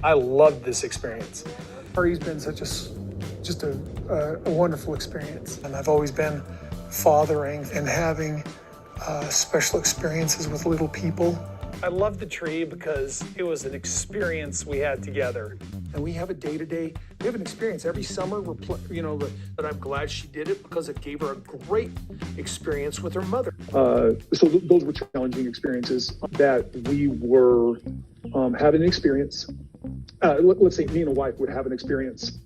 I loved this experience. Harry's been just a wonderful experience. And I've always been fathering and having special experiences with little people. I love the tree because it was an experience we had together. And we have a day-to-day, we have an experience. Every summer, that I'm glad she did it because it gave her a great experience with her mother. So those were challenging experiences that we were having an experience. Let's say me and a wife would have an experience,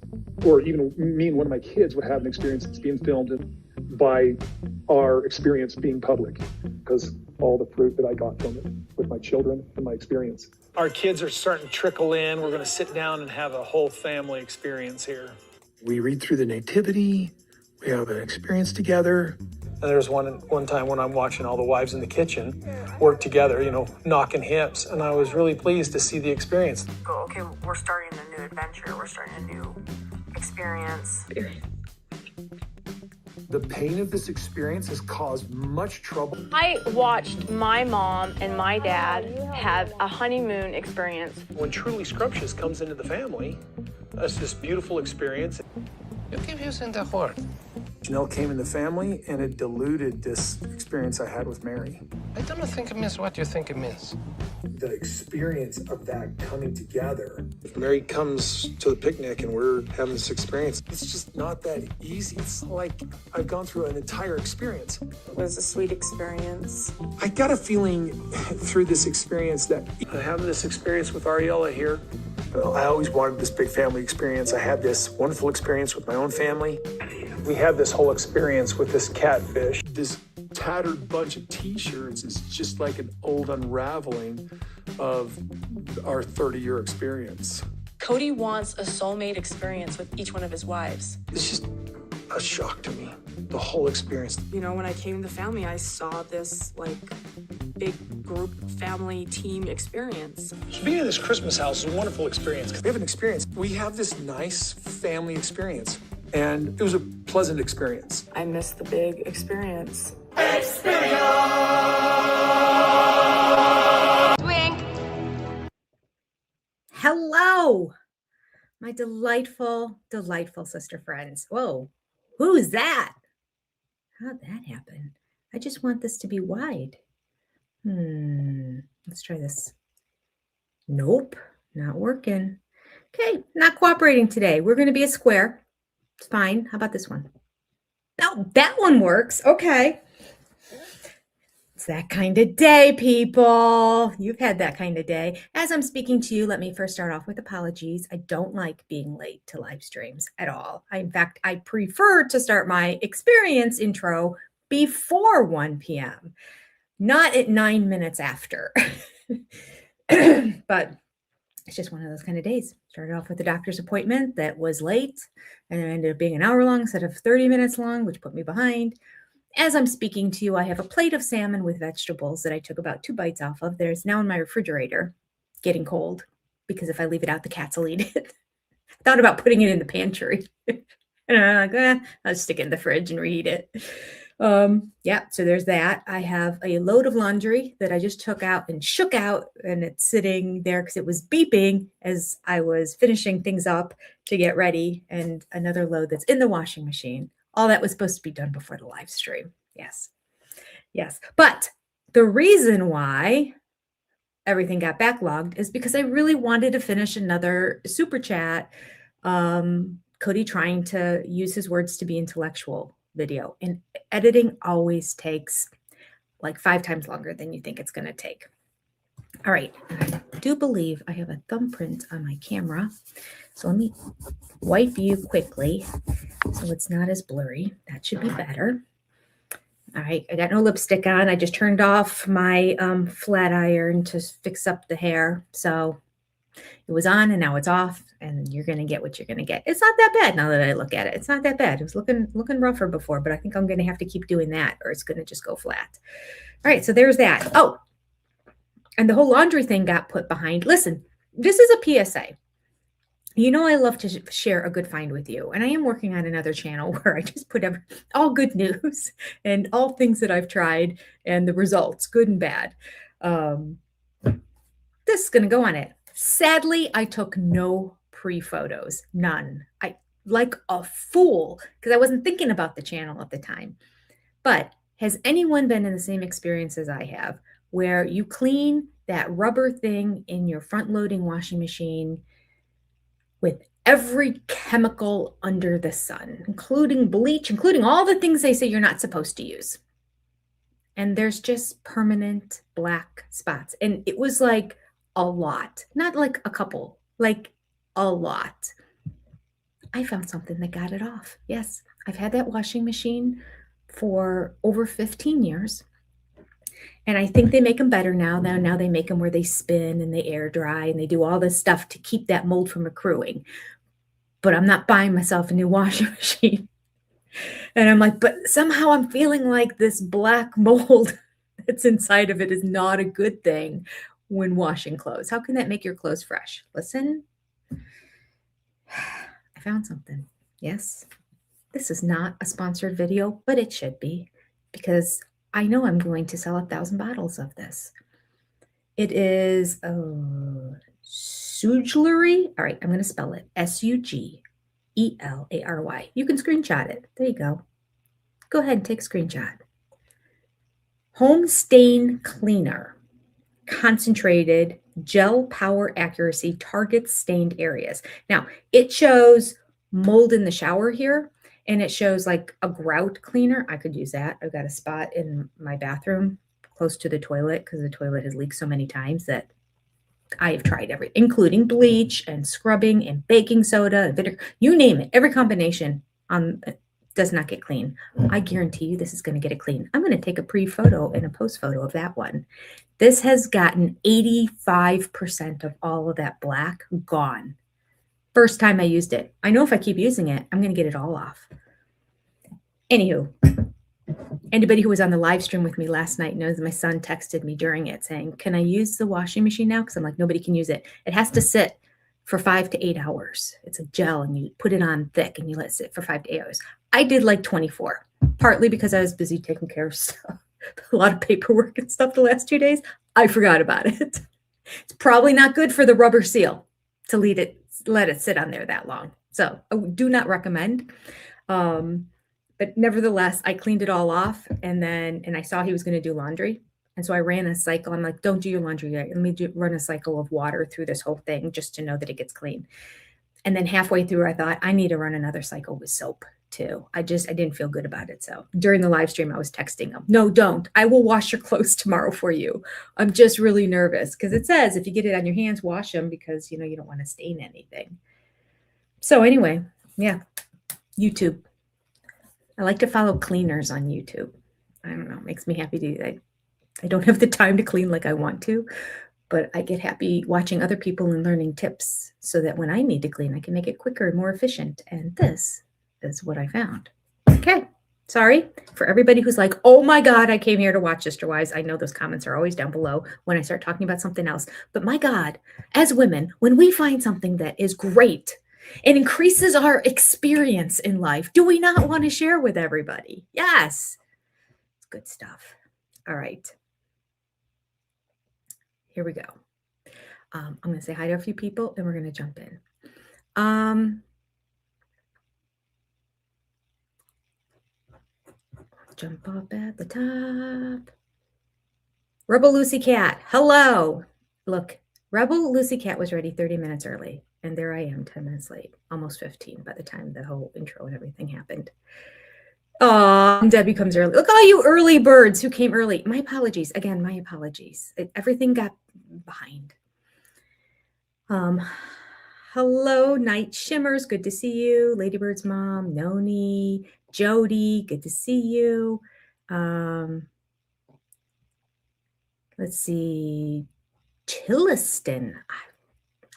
or even me and one of my kids would have an experience that's being filmed by our experience being public, because all the fruit that I got from it with my children and my experience. Our kids are starting to trickle in. We're going to sit down and have a whole family experience here. We read through the Nativity. We have an experience together. And there's one time when I'm watching all the wives in the kitchen work together, knocking hips. And I was really pleased to see the experience. Go, okay, we're starting a new adventure. We're starting a new experience. The pain of this experience has caused much trouble. I watched my mom and my dad have a honeymoon experience. When truly scrumptious comes into the family, that's this beautiful experience. You keep using the word. Janelle came in the family, and it diluted this experience I had with Mary. I don't think it means what you think it means. The experience of that coming together. If Mary comes to the picnic and we're having this experience, it's just not that easy. It's like I've gone through an entire experience. It was a sweet experience. I got a feeling through this experience that having this experience with Ariella here, I always wanted this big family experience. I had this wonderful experience with my own family. We had this whole experience with this catfish. This tattered bunch of t-shirts is just like an old unraveling of our 30-year experience. Cody wants a soulmate experience with each one of his wives. It's just a shock to me, the whole experience. When I came to the family, I saw this big group family team experience. Being in this Christmas house is a wonderful experience. We have an experience. We have this nice family experience, and it was a pleasant experience. I miss the big experience. Wink. Hello, my delightful, delightful sister friends. Whoa, who's that? How'd that happen? I just want this to be wide. Let's try this. Nope, not working. Okay, not cooperating today. We're going to be a square. It's fine. How about this one? No, that one works. Okay. It's that kind of day, people. You've had that kind of day. As I'm speaking to you, let me first start off with apologies. I don't like being late to live streams at all. In fact, I prefer to start my experience intro before 1 p.m., not at 9 minutes after. But it's just one of those kind of days. Started off with a doctor's appointment that was late, and it ended up being an hour long instead of 30 minutes long, which put me behind. As I'm speaking to you, I have a plate of salmon with vegetables that I took about 2 bites off of. There's now in my refrigerator, getting cold, because if I leave it out, the cats will eat it. I thought about putting it in the pantry. And I'm like, I'll stick it in the fridge and reheat it. So there's that. I have a load of laundry that I just took out and shook out, and it's sitting there because it was beeping as I was finishing things up to get ready, and another load that's in the washing machine. All that was supposed to be done before the live stream. Yes. But the reason why everything got backlogged is because I really wanted to finish another super chat. Cody trying to use his words to be intellectual video, and editing always takes like 5 times longer than you think it's going to take. All right. I do believe I have a thumbprint on my camera. So let me wipe you quickly so it's not as blurry. That should be better. All right. I got no lipstick on. I just turned off my flat iron to fix up the hair. So it was on and now it's off, and you're going to get what you're going to get. It's not that bad now that I look at it. It's not that bad. It was looking rougher before, but I think I'm going to have to keep doing that or it's going to just go flat. All right. So there's that. Oh, and the whole laundry thing got put behind. Listen, this is a PSA. You know, I love to share a good find with you. And I am working on another channel where I just put all good news and all things that I've tried and the results, good and bad. This is going to go on it. Sadly, I took no pre-photos, none. I like a fool because I wasn't thinking about the channel at the time. But has anyone been in the same experience as I have where you clean that rubber thing in your front-loading washing machine with every chemical under the sun, including bleach, including all the things they say you're not supposed to use? And there's just permanent black spots. And it was like a lot, not like a couple, like a lot. I found something that got it off. Yes, I've had that washing machine for over 15 years. And I think they make them better now. Now they make them where they spin and they air dry and they do all this stuff to keep that mold from accruing. But I'm not buying myself a new washing machine. And I'm like, but somehow I'm feeling like this black mold that's inside of it is not a good thing when washing clothes. How can that make your clothes fresh? Listen, I found something. Yes, this is not a sponsored video, but it should be because I know I'm going to sell 1,000 bottles of this. It is Suglery. All right, I'm going to spell it Suglary. You can screenshot it. There you go. Go ahead and take a screenshot. Home Stain Cleaner. Concentrated gel power accuracy targets stained areas. Now, it shows mold in the shower here, and it shows like a grout cleaner. I could use that. I've got a spot in my bathroom close to the toilet because the toilet has leaked so many times that I have tried everything, including bleach and scrubbing and baking soda and vinegar. You name it. Every combination does not get clean. I guarantee you this is going to get it clean. I'm going to take a pre-photo and a post photo of that one. This has gotten 85% of all of that black gone. First time I used it. I know if I keep using it, I'm going to get it all off. Anywho, anybody who was on the live stream with me last night knows my son texted me during it saying, can I use the washing machine now? Because I'm like, nobody can use it. It has to sit for 5 to 8 hours. It's a gel and you put it on thick and you let it sit for 5 to 8 hours. I did like 24, partly because I was busy taking care of stuff, a lot of paperwork and stuff the last 2 days. I forgot about it. It's probably not good for the rubber seal to let it sit on there that long. So I do not recommend. But nevertheless, I cleaned it all off and I saw he was going to do laundry. And so I ran a cycle. I'm like, don't do your laundry yet. Let me run a cycle of water through this whole thing just to know that it gets clean. And then halfway through, I thought I need to run another cycle with soap too. I didn't feel good about it. So during the live stream, I was texting him, no, don't. I will wash your clothes tomorrow for you. I'm just really nervous because it says if you get it on your hands, wash them because, you don't want to stain anything. So anyway, yeah, YouTube. I like to follow cleaners on YouTube. I don't know. It makes me happy to. I don't have the time to clean like I want to, but I get happy watching other people and learning tips so that when I need to clean, I can make it quicker and more efficient. And this is what I found. Okay. Sorry for everybody who's like, oh my God, I came here to watch Sister Wise. I know those comments are always down below when I start talking about something else. But my God, as women, when we find something that is great, it increases our experience in life. Do we not want to share with everybody? Yes. It's good stuff. All right. Here we go. I'm going to say hi to a few people and we're going to jump in. Jump up at the top. Rebel Lucy Cat. Hello. Look, Rebel Lucy Cat was ready 30 minutes early. And there I am 10 minutes late, almost 15 by the time the whole intro and everything happened. Oh, Debbie comes early. Look, all you early birds who came early. My apologies. Again, my apologies. Everything got behind. Hello, Night Shimmers. Good to see you. Ladybird's mom, Noni, Jody. Good to see you. Let's see. Tilliston.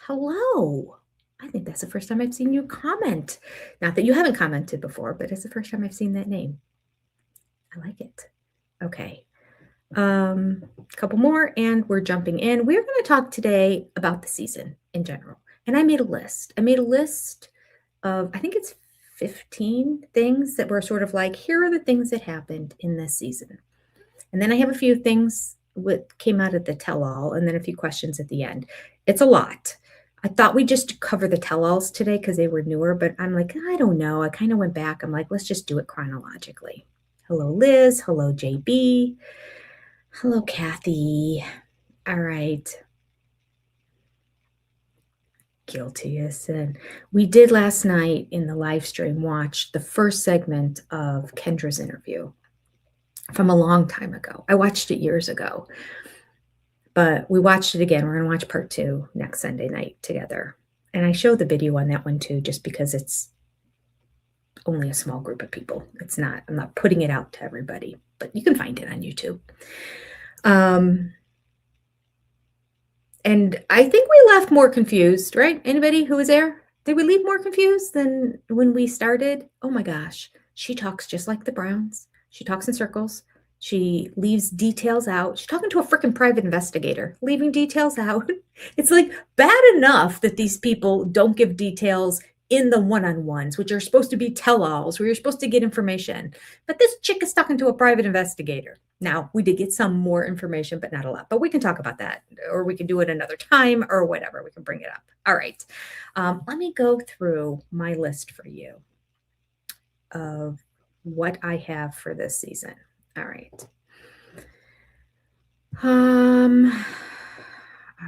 Hello. I think that's the first time I've seen you comment. Not that you haven't commented before, but it's the first time I've seen that name. I like it. Okay. A couple more and we're jumping in. We're going to talk today about the season in general. And I made a list. I made a list of, I think it's 15 things that were sort of like, here are the things that happened in this season. And then I have a few things that came out of the tell-all, and then a few questions at the end. It's a lot. I thought we'd just cover the tell-alls today because they were newer, but I'm like, I don't know. I kind of went back. I'm like, let's just do it chronologically. Hello, Liz. Hello, JB. Hello, Kathy. All right. Guilty as sin. We did last night in the live stream watch the first segment of Kendra's interview from a long time ago. I watched it years ago, but we watched it again. We're going to watch part 2 next Sunday night together. And I showed the video on that one too, just because it's only a small group of people. I'm not putting it out to everybody, but you can find it on YouTube. And I think we left more confused, right? Anybody who was there? Did we leave more confused than when we started? Oh my gosh. She talks just like the Browns. She talks in circles. She leaves details out. She's talking to a freaking private investigator, leaving details out. It's like bad enough that these people don't give details in the one-on-ones, which are supposed to be tell-alls, where you're supposed to get information. But this chick is talking to a private investigator. Now, we did get some more information, but not a lot. But we can talk about that, or we can do it another time, or whatever. We can bring it up. All right. Let me go through my list for you of what I have for this season. All right. All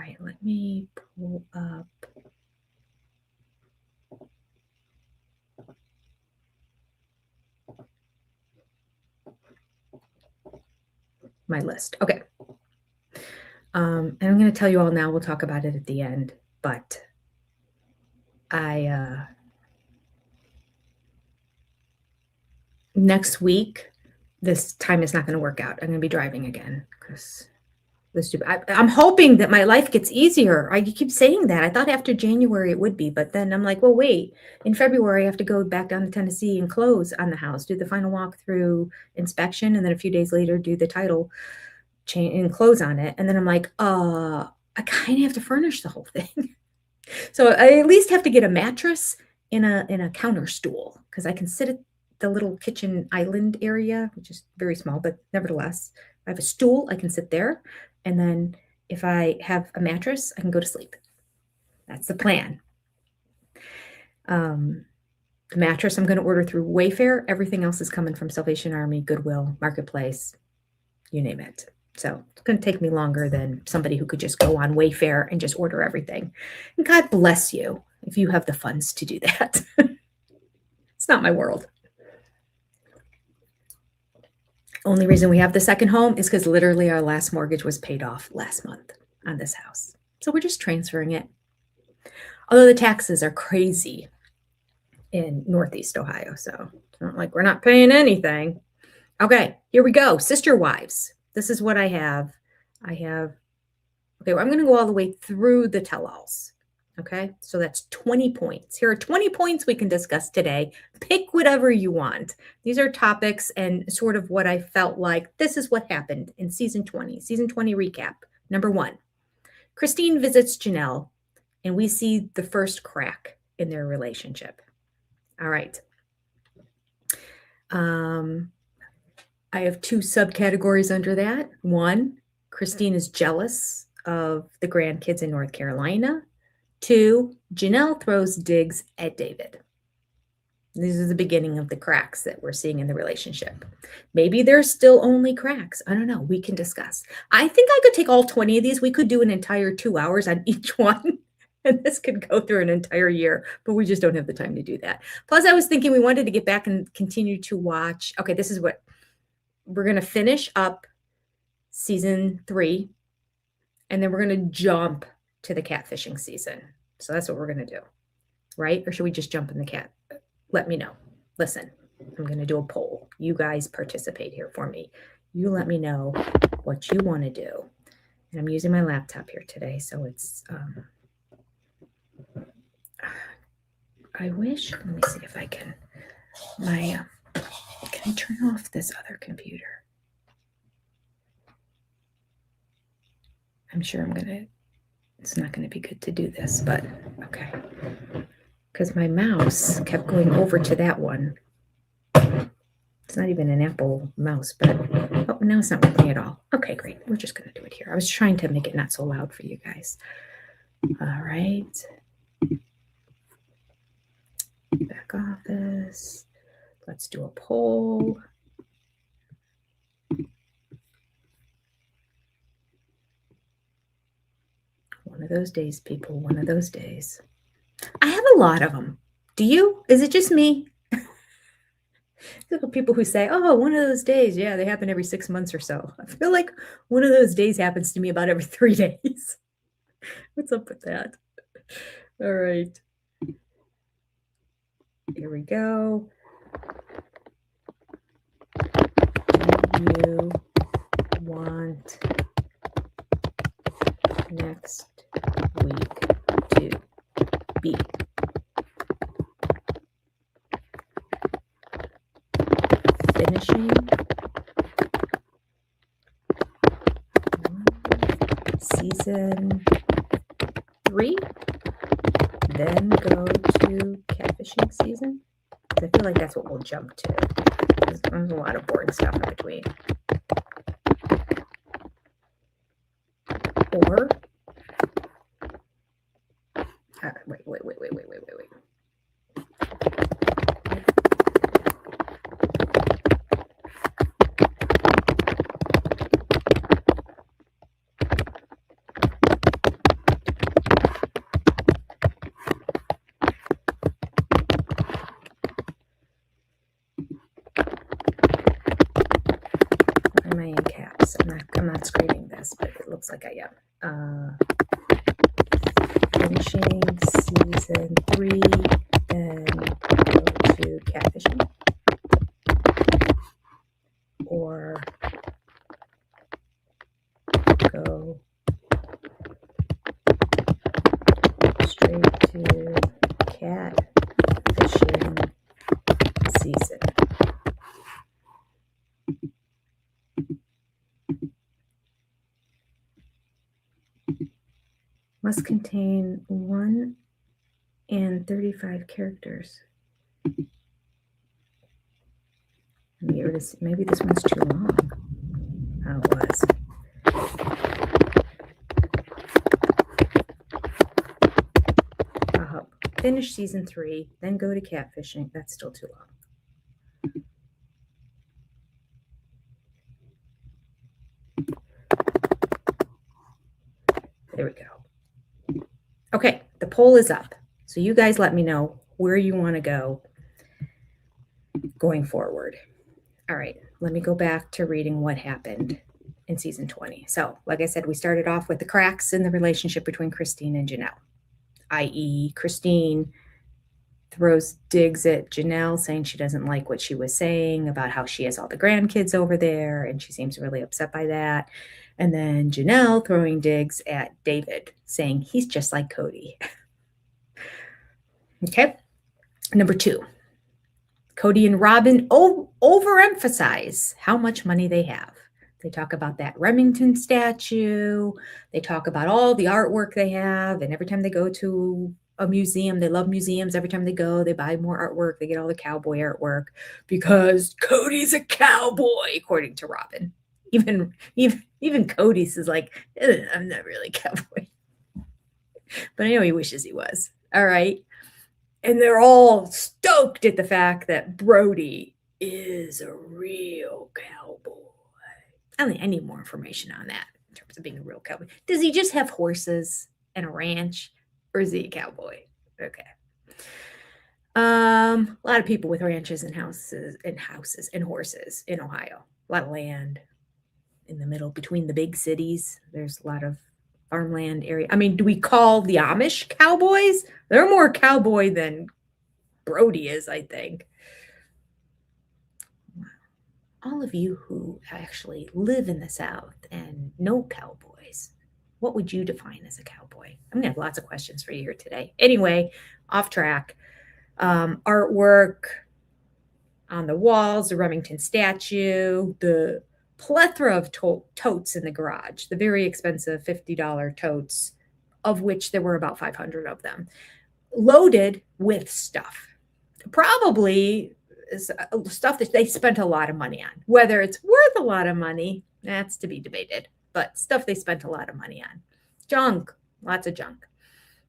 right, let me pull up my list. Okay. And I'm going to tell you all now, we'll talk about it at the end, but next week, this time is not going to work out. I'm going to be driving again because I'm hoping that my life gets easier. I keep saying that. I thought after January it would be, but then I'm like, well, wait, in February, I have to go back down to Tennessee and close on the house, do the final walkthrough inspection, and then a few days later, do the title change and close on it. And then I'm like, I kind of have to furnish the whole thing. So I at least have to get a mattress in a counter stool because I can sit at the little kitchen island area, which is very small, but nevertheless, I have a stool, I can sit there. And then if I have a mattress, I can go to sleep. That's the plan. The mattress I'm going to order through Wayfair. Everything else is coming from Salvation Army, Goodwill, Marketplace, you name it. So it's going to take me longer than somebody who could just go on Wayfair and just order everything. And God bless you if you have the funds to do that. It's not my world. Only reason we have the second home is because literally our last mortgage was paid off last month on this house. So we're just transferring it. Although the taxes are crazy in Northeast Ohio. So it's not like we're not paying anything. Okay, here we go. Sister wives. This is what I have. Okay, well, I'm going to go all the way through the tell-alls. Okay, so that's 20 points. Here are 20 points we can discuss today. Pick whatever you want. These are topics and sort of what I felt like this is what happened in season 20. Season 20 recap. Number 1, Christine visits Janelle, and we see the first crack in their relationship. All right. I have 2 subcategories under that. 1, Christine is jealous of the grandkids in North Carolina. 2, Janelle throws digs at David. These are the beginning of the cracks that we're seeing in the relationship. Maybe there's still only cracks. I don't know. We can discuss. I think I could take all 20 of these. We could do an entire 2 hours on each one. And this could go through an entire year, but we just don't have the time to do that. Plus, I was thinking we wanted to get back and continue to watch. Okay, this is what we're going to finish up season 3, and then we're going to jump to the catfishing season. So that's what we're going to do, right? Or should we just jump in the cat? Let me know. Listen, I'm going to do a poll. You guys participate here for me. You let me know what you want to do. And I'm using my laptop here today, so it's, I wish, let me see if I can, can I turn off this other computer? I'm sure I'm going to It's not going to be good to do this, but okay. Because my mouse kept going over to that one. It's not even an Apple mouse, but oh, now it's not working at all. Okay, great. We're just going to do it here. I was trying to make it not so loud for you guys. All right. Back office. Let's do a poll. One of those days, people. One of those days. I have a lot of them. Do you? Is it just me? There are people who say, oh, one of those days. Yeah, they happen every 6 months or so. I feel like one of those days happens to me about every 3 days. What's up with that? All right. Here we go. Do you want next week to be finishing season 3, then go to catfishing season? I feel like that's what we'll jump to. There's a lot of boring stuff in between. Or wait. Why am I in caps? I'm not screening this, but it looks like I am. Finishing season 3, then go to catfishing. Or go straight to catfishing season. Must contain 1 and 35 characters. Maybe this one's too long. Oh, it was. Finish season 3, then go to catfishing. That's still too long. There we go. Okay, the poll is up. So you guys let me know where you want to go going forward. All right, let me go back to reading what happened in season 20. So, like I said, we started off with the cracks in the relationship between Christine and Janelle, i.e. Christine throws digs at Janelle, saying she doesn't like what she was saying about how she has all the grandkids over there, and she seems really upset by that. And then Janelle throwing digs at David, saying he's just like Cody. Okay. Number 2, Cody and Robin overemphasize how much money they have. They talk about that Remington statue. They talk about all the artwork they have. And every time they go to a museum, they love museums. Every time they go, they buy more artwork. They get all the cowboy artwork because Cody's a cowboy, according to Robin. Even Cody's is like, I'm not really a cowboy. But I know he wishes he was. All right. And they're all stoked at the fact that Brody is a real cowboy. I need more information on that in terms of being a real cowboy. Does he just have horses and a ranch, or is he a cowboy? Okay. A lot of people with ranches and houses and horses in Ohio. A lot of land in the middle between the big cities. There's a lot of farmland area. I mean, do we call the Amish cowboys? They're more cowboy than Brody is, I think. All of you who actually live in the South and know cowboys, what would you define as a cowboy? I'm gonna have lots of questions for you here today. Anyway, off track. Artwork on the walls, the Remington statue, the plethora of totes in the garage, the very expensive $50 totes, of which there were about 500 of them, loaded with stuff. Probably stuff that they spent a lot of money on. Whether it's worth a lot of money, that's to be debated, but stuff they spent a lot of money on. Junk, lots of junk.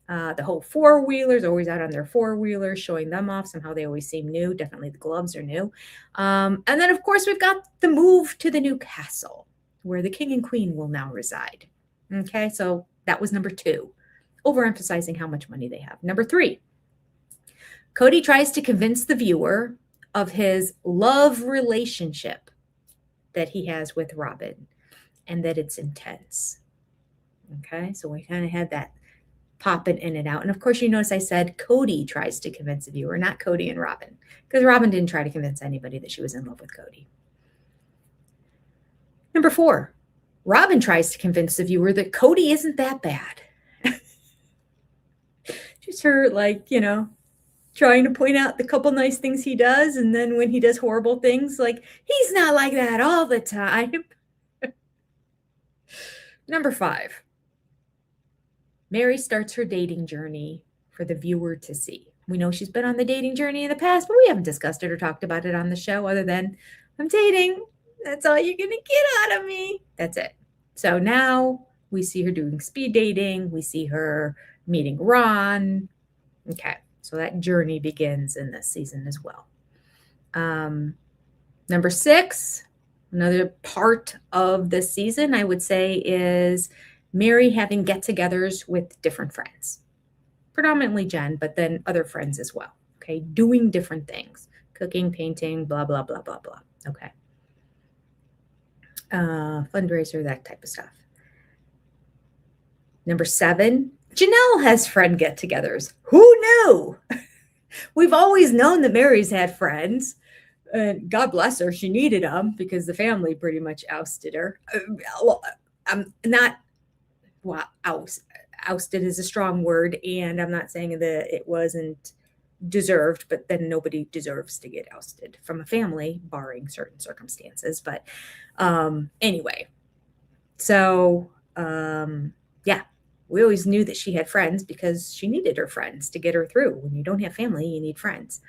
The whole four-wheelers, always out on their four-wheelers, showing them off. Somehow they always seem new. Definitely the gloves are new. And then, of course, we've got the move to the new castle, where the king and queen will now reside. Okay, so that was number 2, overemphasizing how much money they have. Number 3, Cody tries to convince the viewer of his love relationship that he has with Robin and that it's intense. Okay, so we kind of had that popping in and out. And of course, you notice I said Cody tries to convince the viewer, not Cody and Robin, because Robin didn't try to convince anybody that she was in love with Cody. Number 4, Robin tries to convince the viewer that Cody isn't that bad. Just her, like, you know, trying to point out the couple nice things he does. And then when he does horrible things, like, he's not like that all the time. Number 5, Mary starts her dating journey for the viewer to see. We know she's been on the dating journey in the past, but we haven't discussed it or talked about it on the show other than, I'm dating. That's all you're going to get out of me. That's it. So now we see her doing speed dating. We see her meeting Ron. Okay. So that journey begins in this season as well. Number 6, another part of this season, I would say, is Mary having get-togethers with different friends. Predominantly Jen, but then other friends as well. Okay. Doing different things. Cooking, painting, blah, blah, blah, blah, blah. Okay. Fundraiser, that type of stuff. Number 7, Janelle has friend get-togethers. Who knew? We've always known that Mary's had friends. And God bless her, she needed them because the family pretty much ousted her. I'm not, well, ousted is a strong word, and I'm not saying that it wasn't deserved, but then nobody deserves to get ousted from a family, barring certain circumstances. But anyway, so yeah, we always knew that she had friends because she needed her friends to get her through. When you don't have family, you need friends.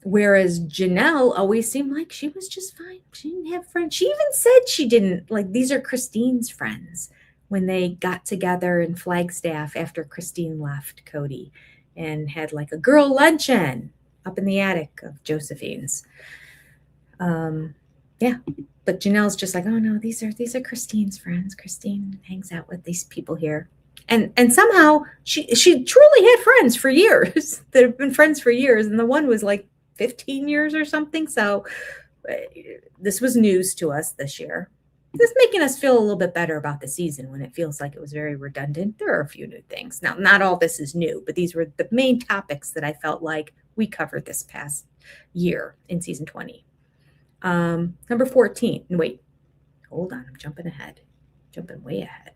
Whereas Janelle always seemed like she was just fine. She didn't have friends. She even said she didn't, like, these are Christine's friends, when they got together in Flagstaff after Christine left Cody and had like a girl luncheon up in the attic of Josephine's. Yeah, but Janelle's just like, oh no, these are Christine's friends. Christine hangs out with these people here. And somehow she truly had friends for years that have been friends for years. And the one was like 15 years or something. So this was news to us this year. This is making us feel a little bit better about the season when it feels like it was very redundant. There are a few new things. Now, not all this is new, but these were the main topics that I felt like we covered this past year in season 20. Number 14. Wait, hold on. I'm jumping ahead. Jumping way ahead.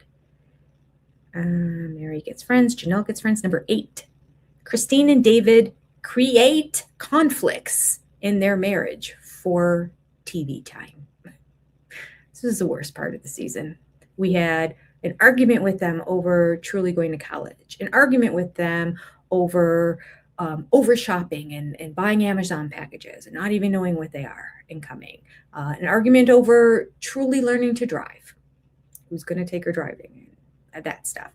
Mary gets friends. Janelle gets friends. Number 8. Christine and David create conflicts in their marriage for TV time. This is the worst part of the season. We had an argument with them over truly going to college, an argument with them over shopping and buying Amazon packages and not even knowing what they are and coming, an argument over truly learning to drive, who's going to take her driving, and that stuff.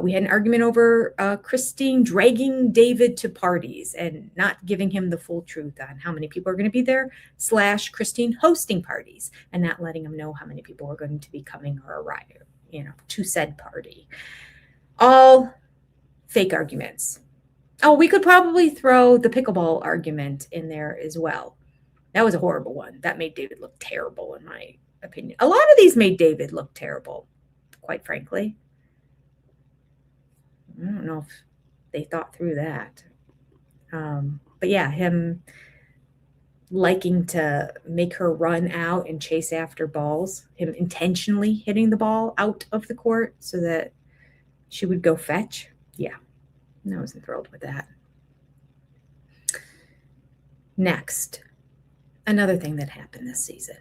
We had an argument over Christine dragging David to parties and not giving him the full truth on how many people are going to be there, / Christine hosting parties and not letting him know how many people are going to be coming or arriving, to said party. All fake arguments. Oh, we could probably throw the pickleball argument in there as well. That was a horrible one. That made David look terrible, in my opinion. A lot of these made David look terrible, quite frankly. I don't know if they thought through that. But yeah, him liking to make her run out and chase after balls, him intentionally hitting the ball out of the court so that she would go fetch. Yeah, I wasn't thrilled with that. Next, another thing that happened this season.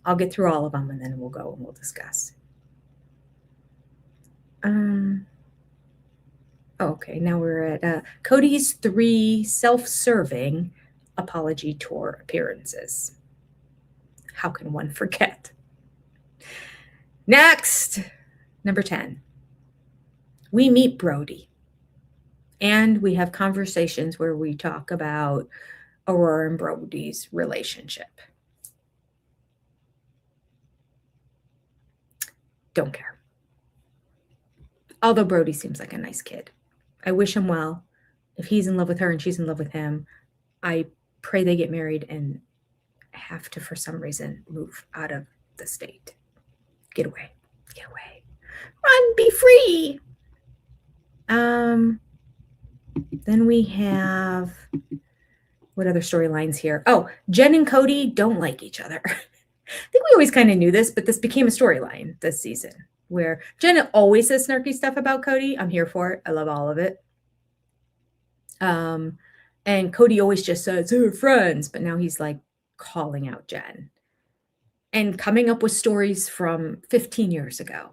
I'll get through all of them and then we'll go and we'll discuss. Okay, now we're at Cody's 3 self-serving apology tour appearances. How can one forget? Next, number 10. We meet Brody. And we have conversations where we talk about Aurora and Brody's relationship. Don't care. Although Brody seems like a nice kid. I wish him well. If he's in love with her and she's in love with him, I pray they get married and have to, for some reason, move out of the state. Get away. Get away. Run, be free. Then we have, what other storylines here? Oh, Jen and Cody don't like each other. I think we always kind of knew this, but this became a storyline this season where Jen always says snarky stuff about Cody. I'm here for it. I love all of it. And Cody always just says, we're friends, but now he's like calling out Jen and coming up with stories from 15 years ago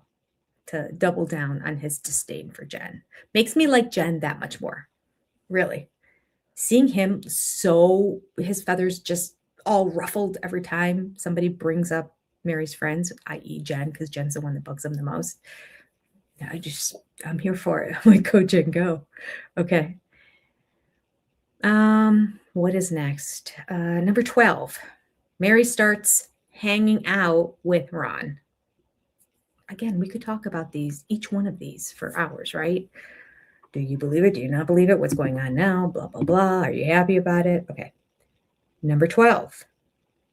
to double down on his disdain for Jen. Makes me like Jen that much more. Really. Seeing him his feathers just all ruffled every time somebody brings up Mary's friends, i.e. Jen, because Jen's the one that bugs him the most. I'm here for it. I'm like, go Jen, go. Okay. What is next? Number 12. Mary starts hanging out with Ron. Again, we could talk about each one of these for hours, right? Do you believe it? Do you not believe it? What's going on now? Blah, blah, blah. Are you happy about it? Okay. Number 12.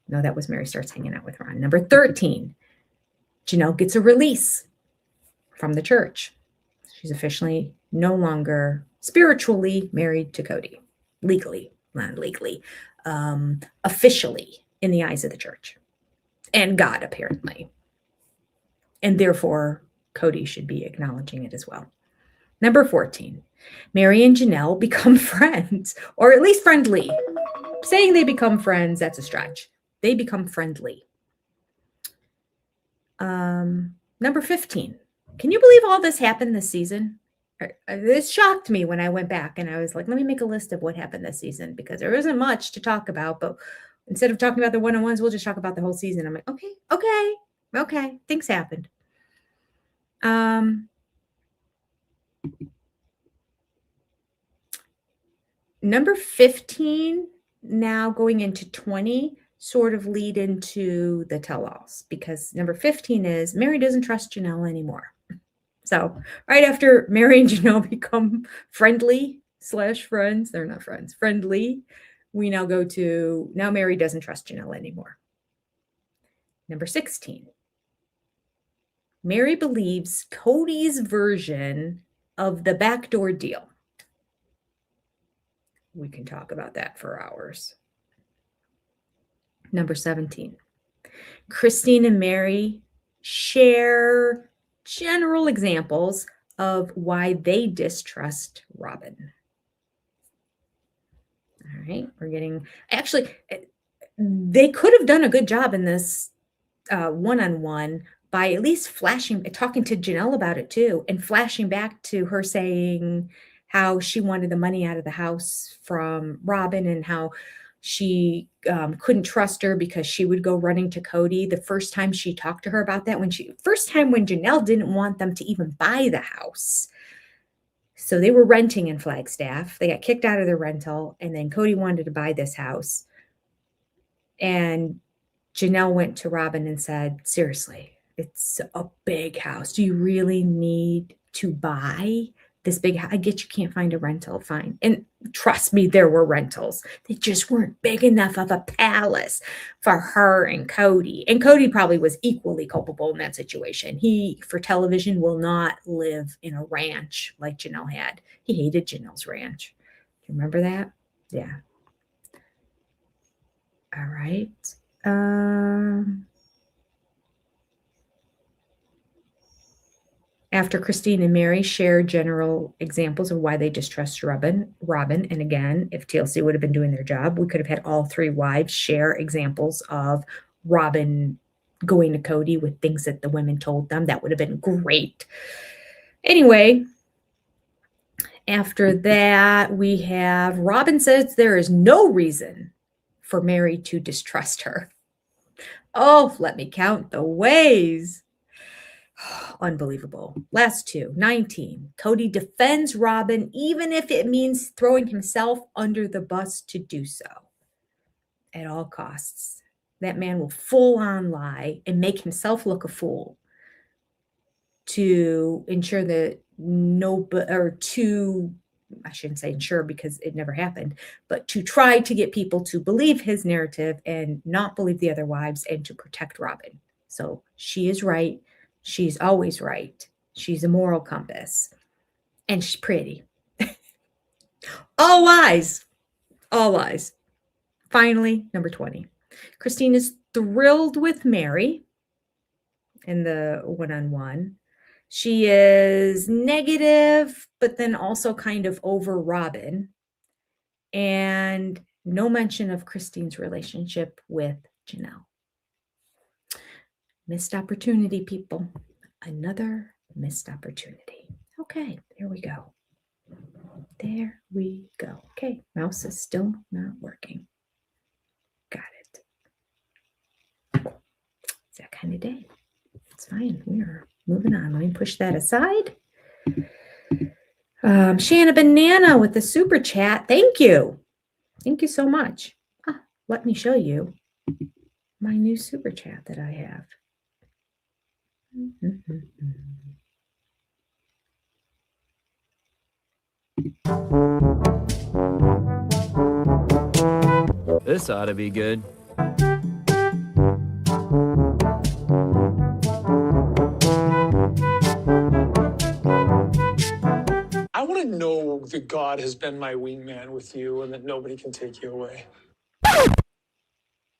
No, that was Mary starts hanging out with Ron. Number 13. Janelle gets a release from the church. She's officially no longer spiritually married to Cody. Legally, not legally. Officially in the eyes of the church. And God, apparently. And therefore, Cody should be acknowledging it as well. Number 14, Mary and Janelle become friends, or at least friendly. Saying they become friends, that's a stretch. They become friendly. Number 15, can you believe all this happened this season? This shocked me when I went back and I was like, let me make a list of what happened this season because there isn't much to talk about, but instead of talking about the one-on-ones, we'll just talk about the whole season. I'm like, okay, things happened. Number 15, now going into 20, sort of lead into the tell-alls because number 15 is Mary doesn't trust Janelle anymore. So right after Mary and Janelle become friendly/friends, they're not friends, friendly, we now go to, now Mary doesn't trust Janelle anymore. Number 16, Mary believes Cody's version of the backdoor deal. We can talk about that for hours. Number 17, Christine and Mary share general examples of why they distrust Robin. All right, we're getting, actually, they could have done a good job in this one-on-one by at least talking to Janelle about it too, and flashing back to her saying how she wanted the money out of the house from Robin and how she couldn't trust her because she would go running to Cody. The first time she talked to her about that, when Janelle didn't want them to even buy the house. So they were renting in Flagstaff. They got kicked out of their rental, and then Cody wanted to buy this house. And Janelle went to Robin and said, seriously, it's a big house. Do you really need to buy this big house? I get you can't find a rental, fine. And trust me, there were rentals. They just weren't big enough of a palace for her and Cody. And Cody probably was equally culpable in that situation. He, for television, will not live in a ranch like Janelle had. He hated Janelle's ranch. Do you remember that? Yeah. All right. After Christine and Mary share general examples of why they distrust Robin, and again, if TLC would have been doing their job, we could have had all three wives share examples of Robin going to Cody with things that the women told them. That would have been great. Anyway, After that, we have Robin says there is no reason for Mary to distrust her. Oh, let me count the ways. Unbelievable. Last two. 19. Cody defends Robin even if it means throwing himself under the bus to do so at all costs. That man will full on lie and make himself look a fool to ensure that I shouldn't say ensure because it never happened, but to try to get people to believe his narrative and not believe the other wives and to protect Robin. So she is right. She's always right. She's a moral compass. And she's pretty. All lies. All lies. Finally, number 20. Christine is thrilled with Mary in the one-on-one. She is negative, but then also kind of over Robin. And no mention of Christine's relationship with Janelle. Missed opportunity, people. Another missed opportunity. Okay, there we go. There we go. Okay, mouse is still not working. Got it. It's that kind of day. It's fine. We are moving on. Let me push that aside. Shanna Banana with the super chat. Thank you. Thank you so much. Let me show you my new super chat that I have. This ought to be good. I want to know that God has been my wingman with you and that nobody can take you away.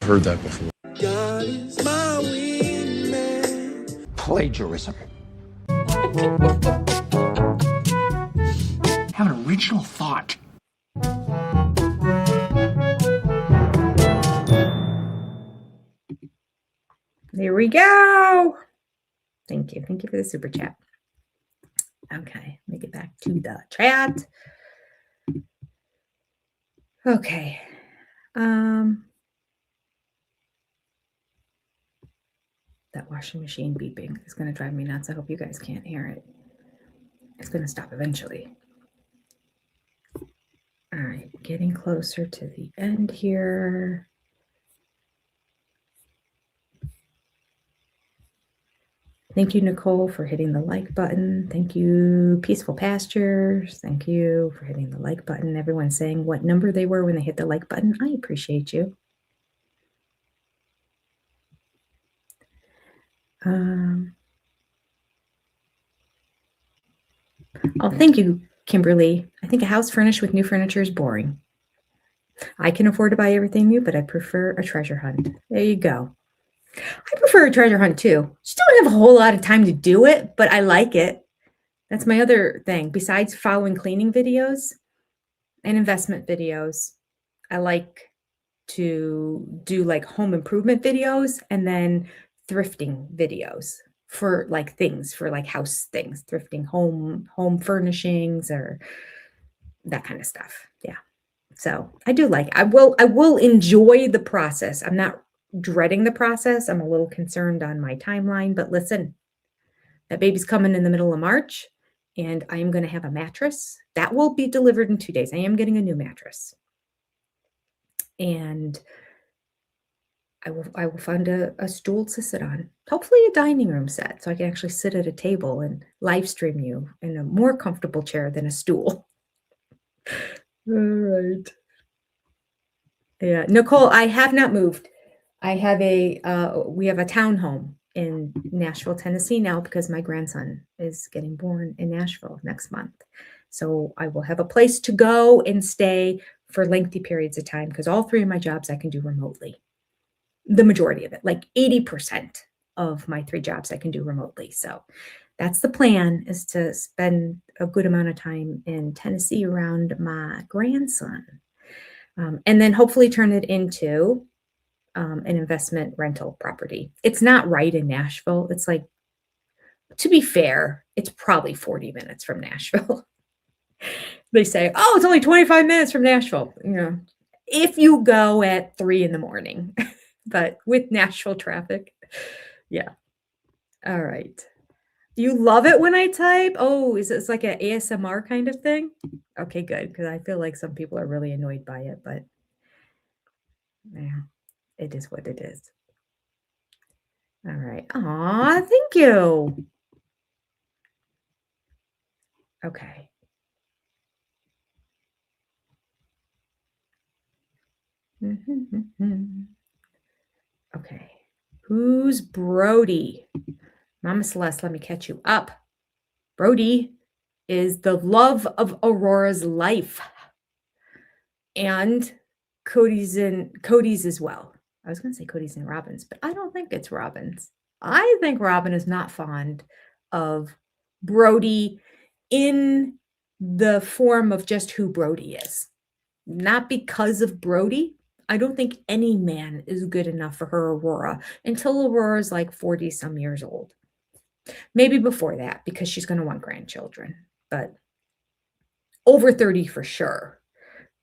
Heard that before. God is my wingman. Plagiarism. Have an original thought. There we go. Thank you. Thank you for the super chat. Okay, let me get back to the chat. Okay. That washing machine beeping is going to drive me nuts. I hope you guys can't hear it. It's going to stop eventually. All right, getting closer to the end here. Thank you, Nicole, for hitting the like button. Thank you, Peaceful Pastures. Thank you for hitting the like button. Everyone saying what number they were when they hit the like button. I appreciate you. Oh, thank you, Kimberly. I think a house furnished with new furniture is boring. I can afford to buy everything new, but I prefer a treasure hunt. There you go. I prefer a treasure hunt too. Just don't have a whole lot of time to do it, but I like it. That's my other thing. Besides following cleaning videos and investment videos, I like to do like home improvement videos and then thrifting videos for like things, for like house things, thrifting home furnishings or that kind of stuff. Yeah. So I do like, I will enjoy the process. I'm not dreading the process. I'm a little concerned on my timeline, but listen, that baby's coming in the middle of March and I am going to have a mattress that will be delivered in 2 days. I am getting a new mattress and I will find a stool to sit on, hopefully a dining room set so I can actually sit at a table and live stream you in a more comfortable chair than a stool. All right. Yeah, Nicole, I have not moved. I have we have a townhome in Nashville, Tennessee now because my grandson is getting born in Nashville next month. So I will have a place to go and stay for lengthy periods of time because all 3 of my jobs I can do remotely. The majority of it, like 80% of my 3 jobs I can do remotely. So that's the plan, is to spend a good amount of time in Tennessee around my grandson. And then hopefully turn it into an investment rental property. It's not right in Nashville. It's like, to be fair, it's probably 40 minutes from Nashville. They say, oh, it's only 25 minutes from Nashville. You know, if you go at 3 a.m, but with Nashville traffic, yeah. All right. You love it when I type? Oh, is it like an ASMR kind of thing? Okay, good, because I feel like some people are really annoyed by it, but yeah, it is what it is. All right. Aw, thank you. Okay. Okay. Who's Brody? Mama Celeste, let me catch you up. Brody is the love of Aurora's life. And Cody's as well. I was going to say Cody's and Robin's, but I don't think it's Robin's. I think Robin is not fond of Brody in the form of just who Brody is. Not because of Brody. I don't think any man is good enough for her Aurora until Aurora's like 40 some years old. Maybe before that, because she's going to want grandchildren, but over 30 for sure.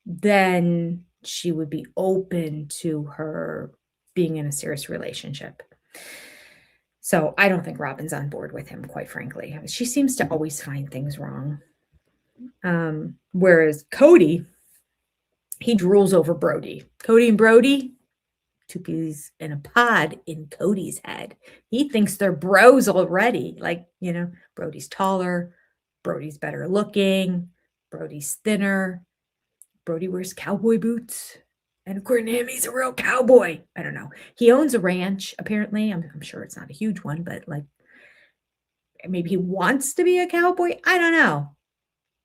Then she would be open to her being in a serious relationship. So I don't think Robin's on board with him, quite frankly. She seems to always find things wrong. Whereas Cody, he drools over Brody. Cody and Brody, two peas in a pod in Cody's head. He thinks they're bros already. Like, you know, Brody's taller, Brody's better looking, Brody's thinner. Brody wears cowboy boots. And of course, he's a real cowboy. I don't know. He owns a ranch, apparently. I'm sure it's not a huge one, but like maybe he wants to be a cowboy. I don't know.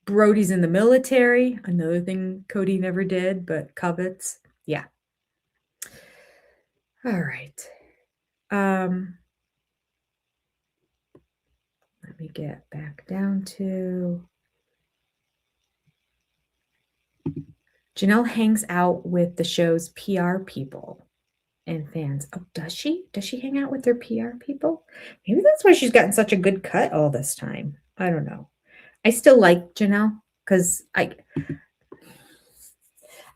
Brody's in the military. Another thing Cody never did, but covets. Yeah. All right. Let me get back down to Janelle hangs out with the show's PR people and fans. Oh, does she? Does she hang out with their PR people? Maybe that's why she's gotten such a good cut all this time. I don't know. I still like Janelle because I'm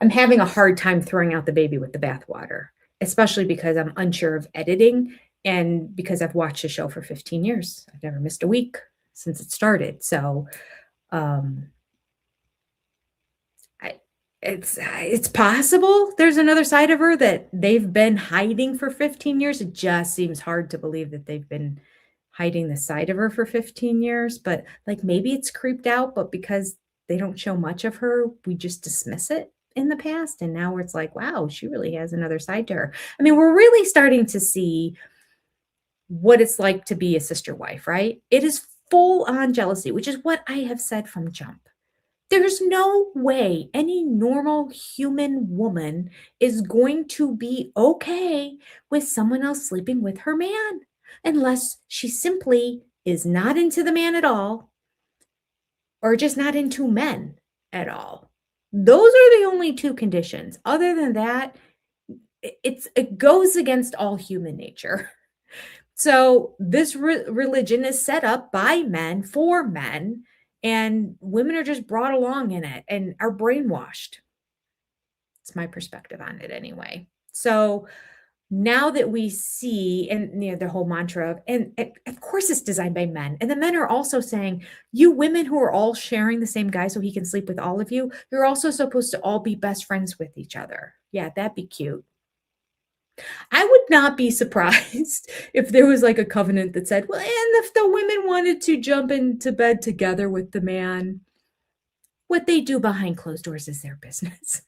having a hard time throwing out the baby with the bathwater, especially because I'm unsure of editing and because I've watched the show for 15 years. I've never missed a week since it started. So, it's possible there's another side of her that they've been hiding for 15 years. It just seems hard to believe that they've been hiding the side of her for 15 years, but like maybe it's creeped out, but because they don't show much of her, we just dismiss it in the past. And now it's like, wow, she really has another side to her. I mean, we're really starting to see what it's like to be a sister wife, right? It is full on jealousy, which is what I have said from jump. There's no way any normal human woman is going to be okay with someone else sleeping with her man unless she simply is not into the man at all or just not into men at all. Those are the only two conditions. Other than that, it goes against all human nature. So this religion is set up by men for men. And women are just brought along in it and are brainwashed. It's my perspective on it anyway. So now that we see, and you know, the whole mantra of, and of course it's designed by men. And the men are also saying, you women who are all sharing the same guy so he can sleep with all of you, you're also supposed to all be best friends with each other. Yeah, that'd be cute. I would not be surprised if there was like a covenant that said, well, and if the women wanted to jump into bed together with the man, what they do behind closed doors is their business.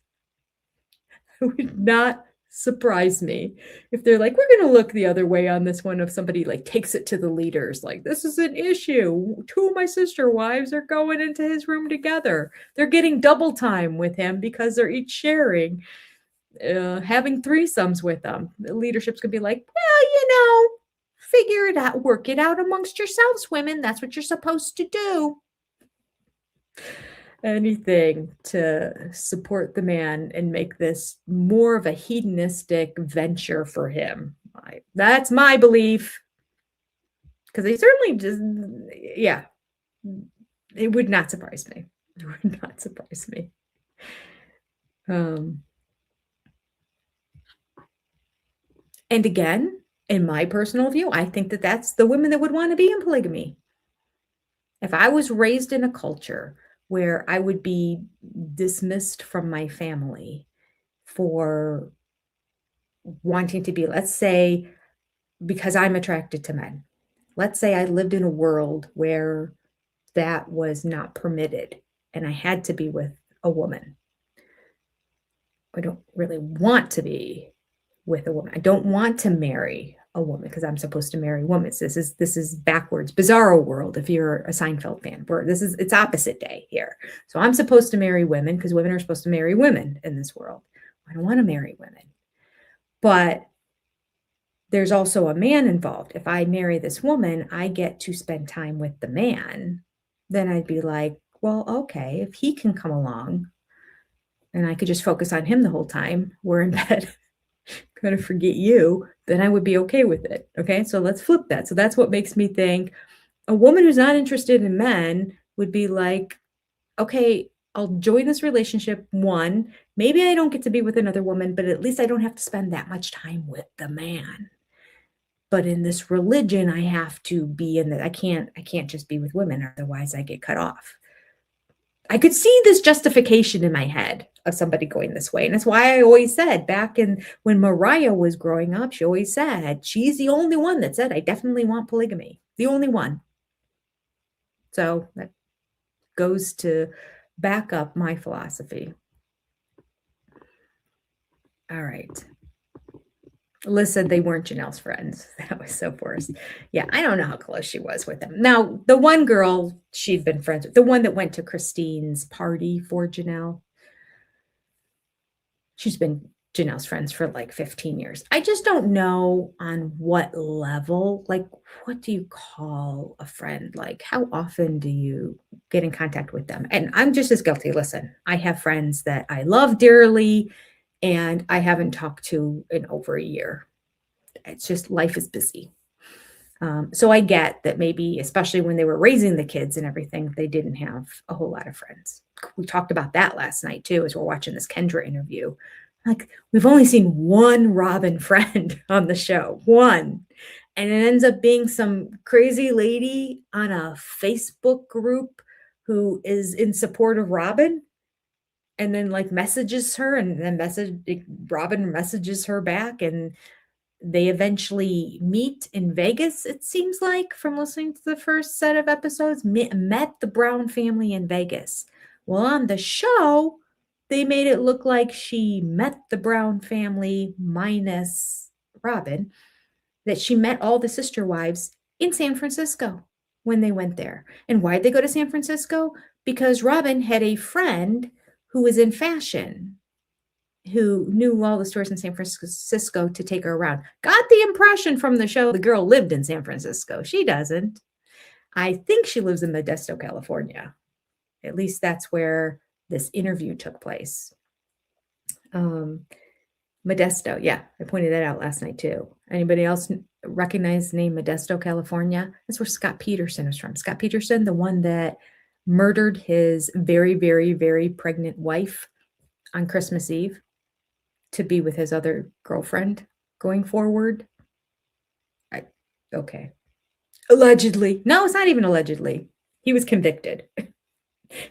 It would not surprise me if they're like, we're going to look the other way on this one. If somebody like takes it to the leaders, like this is an issue. Two of my sister wives are going into his room together. They're getting double time with him because they're each sharing. Having threesomes with them. The leadership's gonna be like, well, you know, figure it out, work it out amongst yourselves, women. That's what you're supposed to do. Anything to support the man and make this more of a hedonistic venture for him. That's my belief. Because they certainly just, yeah, it would not surprise me. It would not surprise me. And again, in my personal view, I think that that's the women that would want to be in polygamy. If I was raised in a culture where I would be dismissed from my family for wanting to be, let's say, because I'm attracted to men. Let's say I lived in a world where that was not permitted and I had to be with a woman. I don't really want to be with a woman. I don't want to marry a woman because I'm supposed to marry women. This is backwards, bizarro world. If you're a Seinfeld fan, where it's opposite day here. So I'm supposed to marry women because women are supposed to marry women in this world. I don't want to marry women, but there's also a man involved. If I marry this woman, I get to spend time with the man. Then I'd be like, well, okay, if he can come along and I could just focus on him the whole time, we're in bed, gonna forget you, then I would be okay with it. Okay, so let's flip that. So that's what makes me think a woman who's not interested in men would be like, okay, I'll join this relationship. One, maybe I don't get to be with another woman, but at least I don't have to spend that much time with the man. But in this religion, I have to be in that. I can't just be with women, otherwise I get cut off. I could see this justification in my head of somebody going this way. And that's why I always said back when Mariah was growing up, she always said she's the only one that said, I definitely want polygamy. The only one. So that goes to back up my philosophy. All right. Liz said they weren't Janelle's friends. That was so forced. Yeah, I don't know how close she was with them. Now, the one girl she'd been friends with, the one that went to Christine's party for Janelle, she's been Janelle's friends for like 15 years. I just don't know on what level, like, what do you call a friend? Like, how often do you get in contact with them? And I'm just as guilty. Listen, I have friends that I love dearly and I haven't talked to in over a year. It's just life is busy. So I get that maybe, especially when they were raising the kids and everything, they didn't have a whole lot of friends. We talked about that last night too, as we're watching this Kendra interview. Like, we've only seen one Robin friend on the show, one. And it ends up being some crazy lady on a Facebook group who is in support of Robin. And then like messages her and then Robin messages her back and they eventually meet in Vegas, it seems like, from listening to the first set of episodes, met the Brown family in Vegas. Well, on the show, they made it look like she met the Brown family minus Robin, that she met all the sister wives in San Francisco when they went there. And why'd they go to San Francisco? Because Robin had a friend who was in fashion, who knew all the stores in San Francisco to take her around. Got the impression from the show the girl lived in San Francisco. She doesn't. I think she lives in Modesto, California. At least that's where this interview took place. Modesto, yeah, I pointed that out last night too. Anybody else recognize the name Modesto, California? That's where Scott Peterson is from. Scott Peterson, the one that murdered his very, very, very pregnant wife on Christmas Eve to be with his other girlfriend going forward. Okay. Allegedly. No, it's not even allegedly. He was convicted.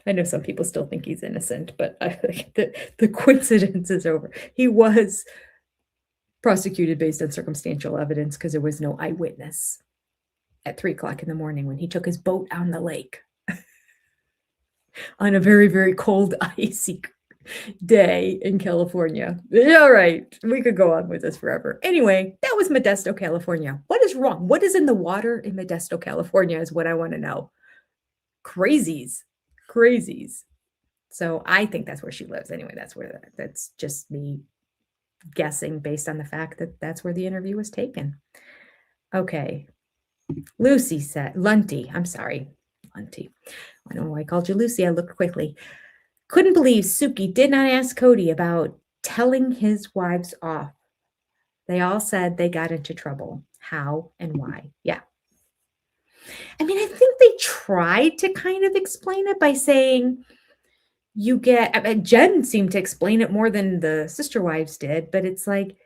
I know some people still think he's innocent, but I think the coincidence is over. He was prosecuted based on circumstantial evidence because there was no eyewitness at 3:00 in the morning when he took his boat on the lake on a very, very cold, icy day in California. All right, we could go on with this forever. Anyway, that was Modesto, California. What is wrong? What is in the water in Modesto, California is what I want to know. Crazies. So I think that's where she lives. Anyway, that's just me guessing based on the fact that that's where the interview was taken. Okay. Lucy said, Lunty. I'm sorry. Lunty. I don't know why I called you Lucy. I looked quickly. Couldn't believe Suki did not ask Cody about telling his wives off. They all said they got into trouble. How and why? Yeah. I mean, I think they tried to kind of explain it by saying, you get, Jen seemed to explain it more than the sister wives did, but it's like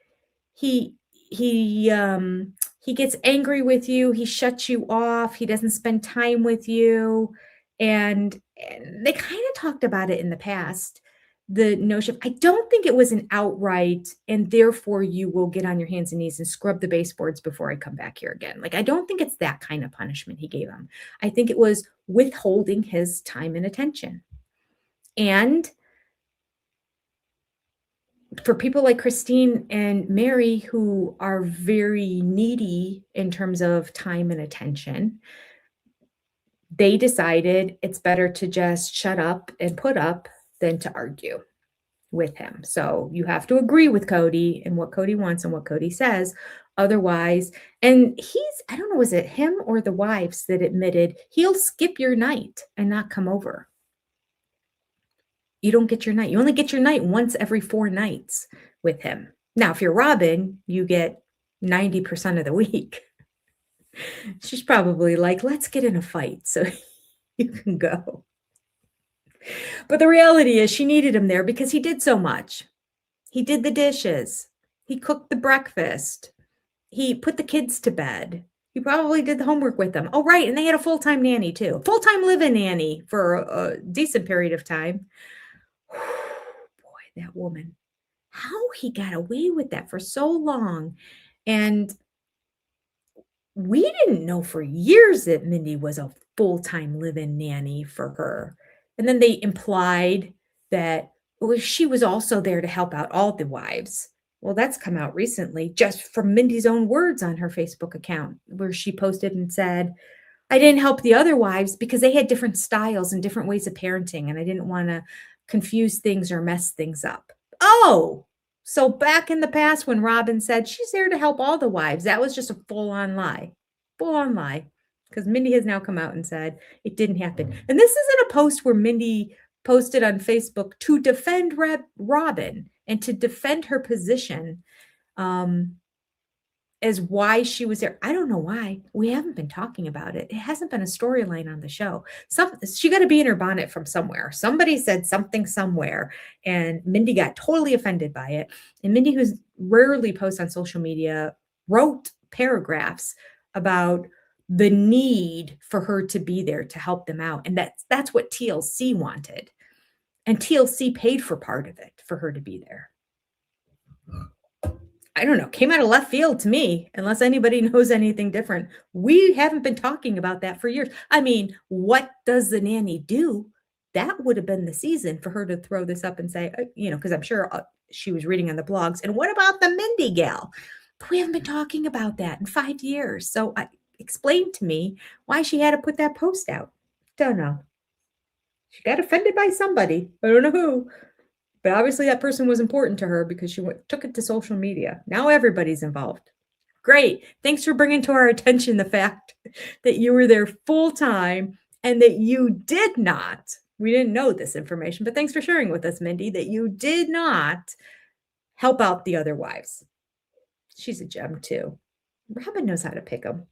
he he gets angry with you, he shuts you off, he doesn't spend time with you, and they kind of talked about it in the past. The notion, I don't think it was an outright, and therefore you will get on your hands and knees and scrub the baseboards before I come back here again. Like, I don't think it's that kind of punishment he gave him. I think it was withholding his time and attention. And for people like Christine and Mary, who are very needy in terms of time and attention, they decided it's better to just shut up and put up than to argue with him. So you have to agree with Cody and what Cody wants and what Cody says. Otherwise, and I don't know, was it him or the wives that admitted he'll skip your night and not come over? You don't get your night. You only get your night once every 4 nights with him. Now, if you're Robin, you get 90% of the week. She's probably like, let's get in a fight so you can go. But the reality is she needed him there because he did so much. He did the dishes. He cooked the breakfast. He put the kids to bed. He probably did the homework with them. Oh, right. And they had a full-time nanny too. Full-time live-in nanny for a decent period of time. Boy, that woman. How he got away with that for so long. And we didn't know for years that Mindy was a full-time live-in nanny for her. And then they implied that she was also there to help out all the wives. Well, that's come out recently, just from Mindy's own words on her Facebook account, where she posted and said, I didn't help the other wives because they had different styles and different ways of parenting, and I didn't want to confuse things or mess things up. Oh, so back in the past when Robin said she's there to help all the wives, that was just a full-on lie. Full-on lie. Because Mindy has now come out and said it didn't happen. And this isn't a post where Mindy posted on Facebook to defend Robin and to defend her position as why she was there. I don't know why. We haven't been talking about it. It hasn't been a storyline on the show. She got to be in her bonnet from somewhere. Somebody said something somewhere, and Mindy got totally offended by it. And Mindy, who's rarely posts on social media, wrote paragraphs about the need for her to be there to help them out. And that's what TLC wanted. And TLC paid for part of it for her to be there. I don't know, came out of left field to me, unless anybody knows anything different. We haven't been talking about that for years. I mean, what does the nanny do? That would have been the season for her to throw this up and say, because I'm sure she was reading on the blogs. And what about the Mindy gal? But we haven't been talking about that in 5 years. So explain to me why she had to put that post out. Don't know. She got offended by somebody. I don't know who. But obviously that person was important to her because she took it to social media. Now everybody's involved. Great. Thanks for bringing to our attention the fact that you were there full time and that you did not, we didn't know this information, but thanks for sharing with us, Mindy, that you did not help out the other wives. She's a gem too. Robin knows how to pick them.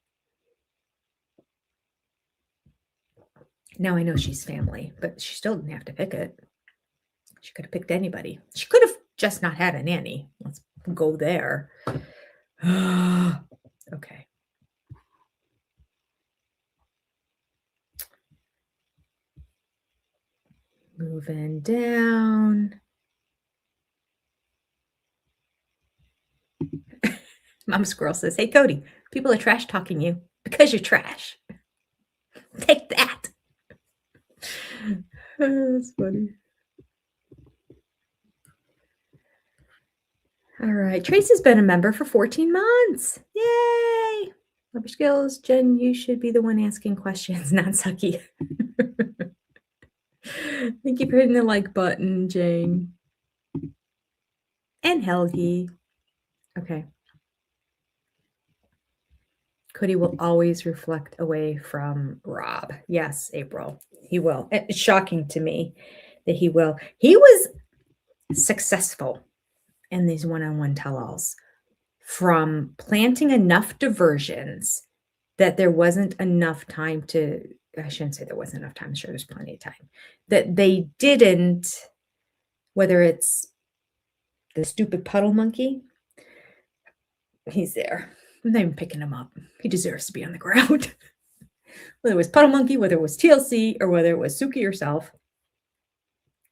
Now I know she's family, but she still didn't have to pick it. She could have picked anybody. She could have just not had a nanny. Let's go there. Okay. Moving down. Mama Squirrel says, hey, Cody, people are trash talking you because you're trash. Take that. That's funny. All right. Tracy's been a member for 14 months. Yay. Love your skills. Jen, you should be the one asking questions, not Sucky. Thank you for hitting the like button, Jane. And Helgi. Okay. Cody will always reflect away from Rob. Yes, April. He will. It's shocking to me that he will. He was successful in these one-on-one tell-alls from planting enough diversions that there wasn't enough time to I shouldn't say there wasn't enough time. I'm sure there's plenty of time. That they didn't, whether it's the stupid puddle monkey, he's there. I'm not even picking him up. He deserves to be on the ground. Whether it was puddle monkey, whether it was TLC, or whether it was Suki herself,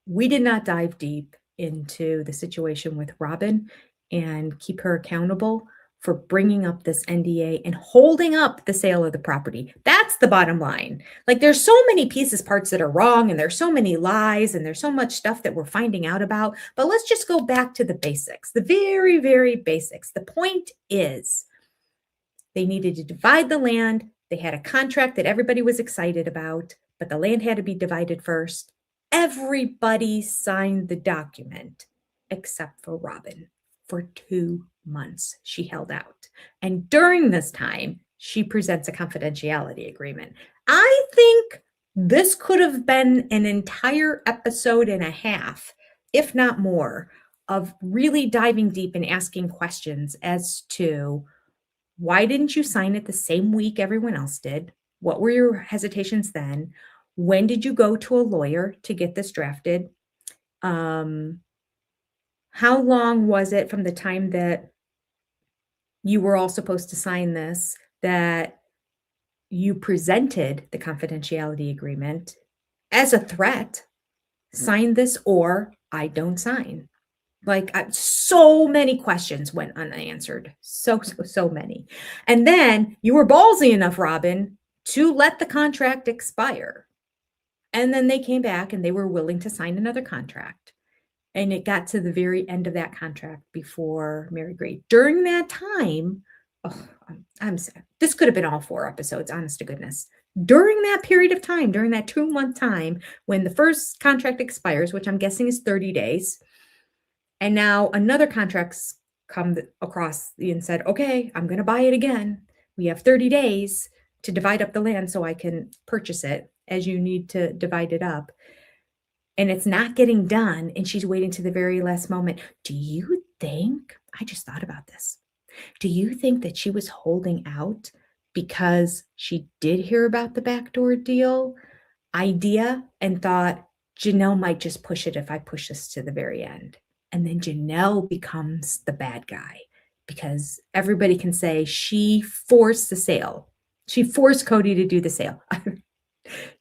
we did not dive deep into the situation with Robin and keep her accountable for bringing up this NDA and holding up the sale of the property. That's the bottom line. Like, there's so many pieces, parts that are wrong, and there's so many lies, and there's so much stuff that we're finding out about. But let's just go back to the basics, the very, very basics. The point is they needed to divide the land. They had a contract that everybody was excited about, but the land had to be divided first. Everybody signed the document except for Robin. For 2 months, she held out. And during this time, she presents a confidentiality agreement. I think this could have been an entire episode and a half, if not more, of really diving deep and asking questions as to why didn't you sign it the same week everyone else did? What were your hesitations then? When did you go to a lawyer to get this drafted? How long was it from the time that you were all supposed to sign this that you presented the confidentiality agreement as a threat? Sign this or I don't sign. Like, so many questions went unanswered. So many. And then you were ballsy enough, Robin, to let the contract expire. And then they came back and they were willing to sign another contract. And it got to the very end of that contract before Mary agreed. During that time, I'm sad. This could have been all 4 episodes, honest to goodness. During that period of time, during that 2-month time, when the first contract expires, which I'm guessing is 30 days, and now another contract's come across and said, okay, I'm going to buy it again. We have 30 days to divide up the land so I can purchase it as you need to divide it up. And it's not getting done. And she's waiting to the very last moment. Do you think, I just thought about this. Do you think that she was holding out because she did hear about the backdoor deal idea and thought Janelle might just push it if I push this to the very end? And then Janelle becomes the bad guy because everybody can say she forced the sale. She forced Cody to do the sale.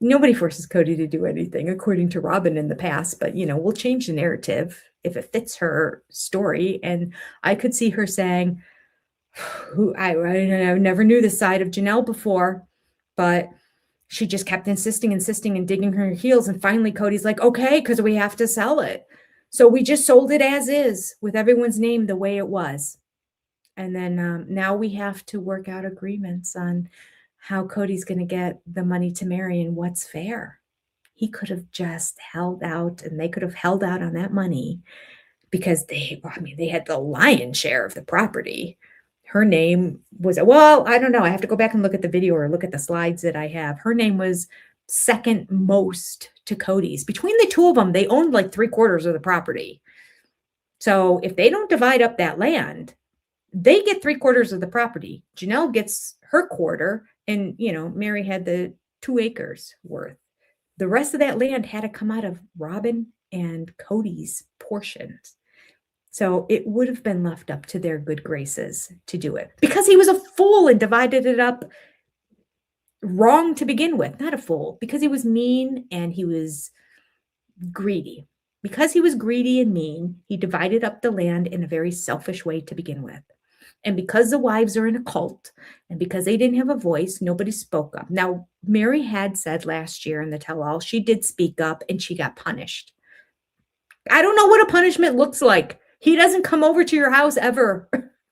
Nobody forces Cody to do anything, according to Robin in the past. But, we'll change the narrative if it fits her story. And I could see her saying, I never knew this side of Janelle before, but she just kept insisting and digging her heels. And finally, Cody's like, okay, because we have to sell it. So we just sold it as is with everyone's name the way it was. And then now we have to work out agreements on how Cody's going to get the money to Mary and what's fair. He could have just held out and they could have held out on that money because they had the lion's share of the property. Her name was, well, I don't know. I have to go back and look at the video or look at the slides that I have. Her name was second most to Cody's. Between the two of them, they owned like 3/4 of the property. So if they don't divide up that land, they get 3/4 of the property. Janelle gets her quarter. And, Mary had the 2 acres worth. The rest of that land had to come out of Robin and Cody's portions. So it would have been left up to their good graces to do it because he was a fool and divided it up wrong to begin with. Not a fool, because he was mean and he was greedy. Because he was greedy and mean, he divided up the land in a very selfish way to begin with. And because the wives are in a cult and because they didn't have a voice, nobody spoke up. Now, Mary had said last year in the tell-all, she did speak up and she got punished. I don't know what a punishment looks like. He doesn't come over to your house ever.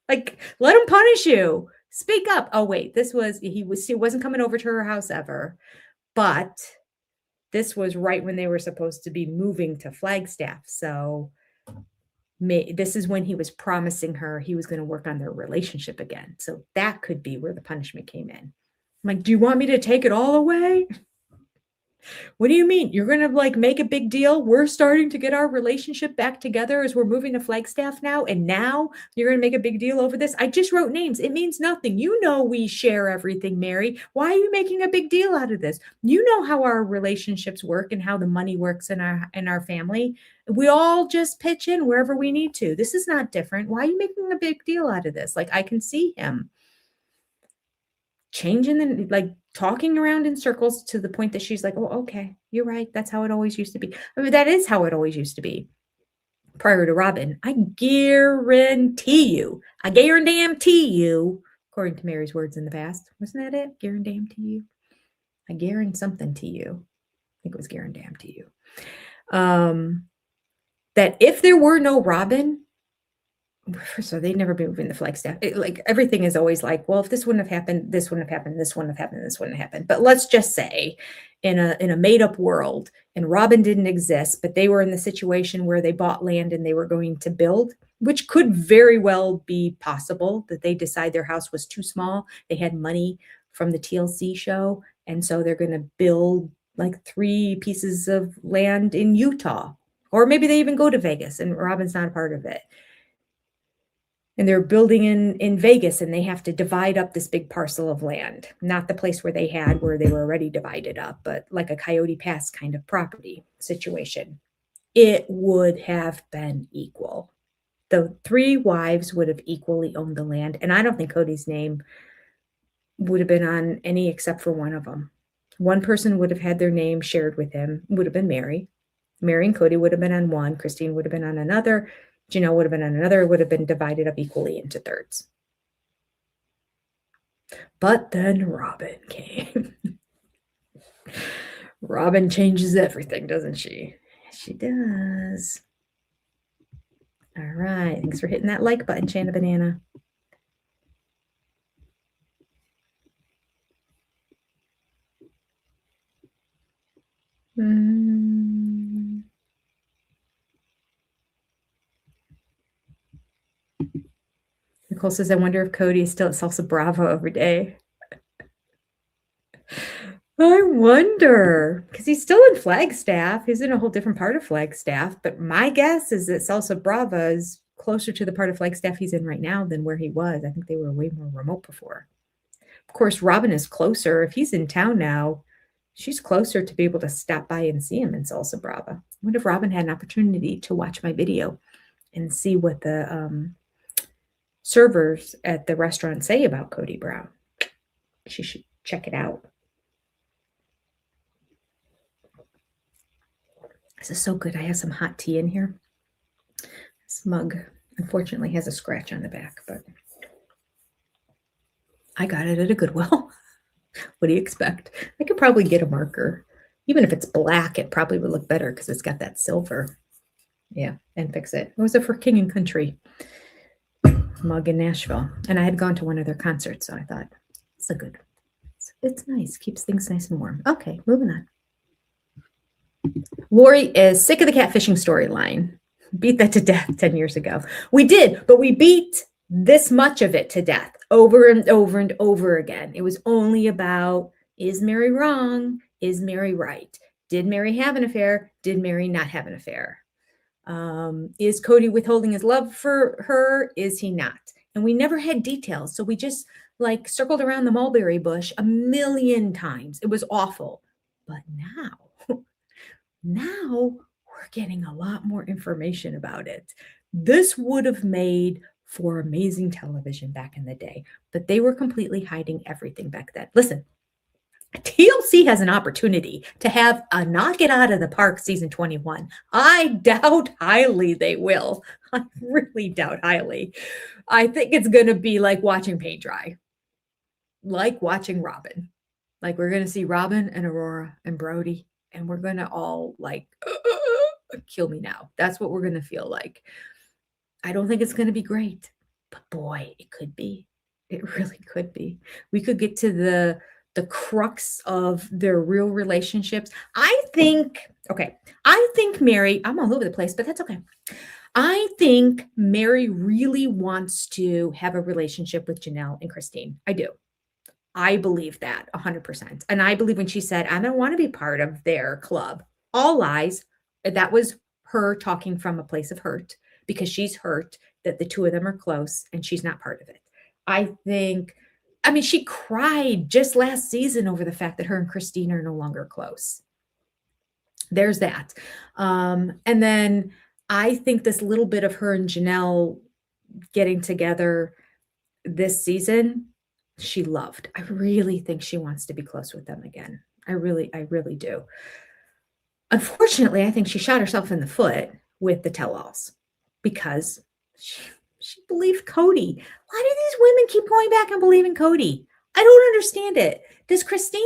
Like, let him punish you. Speak up. Oh, wait, he wasn't coming over to her house ever. But this was right when they were supposed to be moving to Flagstaff. So this is when he was promising her he was going to work on their relationship again. So that could be where the punishment came in. I'm like, do you want me to take it all away? What do you mean? You're going to like make a big deal? We're starting to get our relationship back together as we're moving to Flagstaff now. And now you're going to make a big deal over this? I just wrote names. It means nothing. You know, we share everything, Mary. Why are you making a big deal out of this? You know how our relationships work and how the money works in our family. We all just pitch in wherever we need to. This is not different. Why are you making a big deal out of this? Like, I can see him changing the, like, talking around in circles to the point that she's like, oh, okay, you're right. That's how it always used to be. I mean, that is how it always used to be prior to Robin. I guarantee you, according to Mary's words in the past. Wasn't that it? Guarantee you. I guarantee something to you. I think it was guarantee to you. That if there were no Robin, so they'd never be moving the Flagstaff. Like everything is always like, well, if this wouldn't have happened, this wouldn't have happened, this wouldn't have happened, this wouldn't have happened. But let's just say in a made up world and Robin didn't exist, but they were in the situation where they bought land and they were going to build, which could very well be possible that they decide their house was too small. They had money from the TLC show. And so they're going to build like 3 pieces of land in Utah, or maybe they even go to Vegas and Robin's not a part of it. And they're building in Vegas and they have to divide up this big parcel of land, not the place where they were already divided up, but like a Coyote Pass kind of property situation. It would have been equal. The 3 wives would have equally owned the land. And I don't think Cody's name would have been on any except for one of them. One person would have had their name shared with him, would have been Mary. Mary and Cody would have been on one. Christine would have been on another. Janelle would have been on another, would have been divided up equally into thirds. But then Robin came. Robin changes everything, doesn't she? She does. All right. Thanks for hitting that like button, Chana Banana. Nicole says, I wonder if Cody is still at Salsa Bravo every day. I wonder, because he's still in Flagstaff. He's in a whole different part of Flagstaff. But my guess is that Salsa Brava is closer to the part of Flagstaff he's in right now than where he was. I think they were way more remote before. Of course, Robin is closer. If he's in town now, she's closer to be able to stop by and see him in Salsa Brava. I wonder if Robin had an opportunity to watch my video and see what the servers at the restaurant say about Cody Brown. She should check it out. This is so good. I have some hot tea in here. This mug, unfortunately, has a scratch on the back, but I got it at a Goodwill. What do you expect? I could probably get a marker. Even if it's black, it probably would look better because it's got that silver. Yeah, and fix it. It was a For King and Country mug in Nashville. And I had gone to one of their concerts, so I thought, it's nice. Keeps things nice and warm. Okay, moving on. Lori is sick of the catfishing storyline. Beat that to death 10 years ago. We did, but we beat this much of it to death over and over and over again. It was only about, is Mary wrong? Is Mary right? Did Mary have an affair? Did Mary not have an affair? Is Cody withholding his love for her? Is he not? And we never had details. So we just like circled around the mulberry bush a million times. It was awful. But now we're getting a lot more information about it. This would have made for amazing television back in the day, but they were completely hiding everything back then. Listen, TLC has an opportunity to have a knock it out of the park season 21. I doubt highly they will. I really doubt highly. I think it's going to be like watching paint dry, like watching Robin. Like we're going to see Robin and Aurora and Brody, and we're going to all like, kill me now. That's what we're going to feel like. I don't think it's going to be great, but boy, it could be. It really could be. We could get to the crux of their real relationships. I think Mary, I'm all over the place, but that's okay. I think Mary really wants to have a relationship with Janelle and Christine. I do. I believe that 100%. And I believe when she said, I don't want to be part of their club, all lies. That was her talking from a place of hurt because she's hurt that the two of them are close and she's not part of it. I think, I mean, she cried just last season over the fact that her and Christine are no longer close. There's that. And then I think this little bit of her and Janelle getting together this season, she loved. I really think she wants to be close with them again. I really do. Unfortunately, I think she shot herself in the foot with the tell-alls because she believed Cody. Why do these women keep going back and believing Cody? I don't understand it. Does Christine?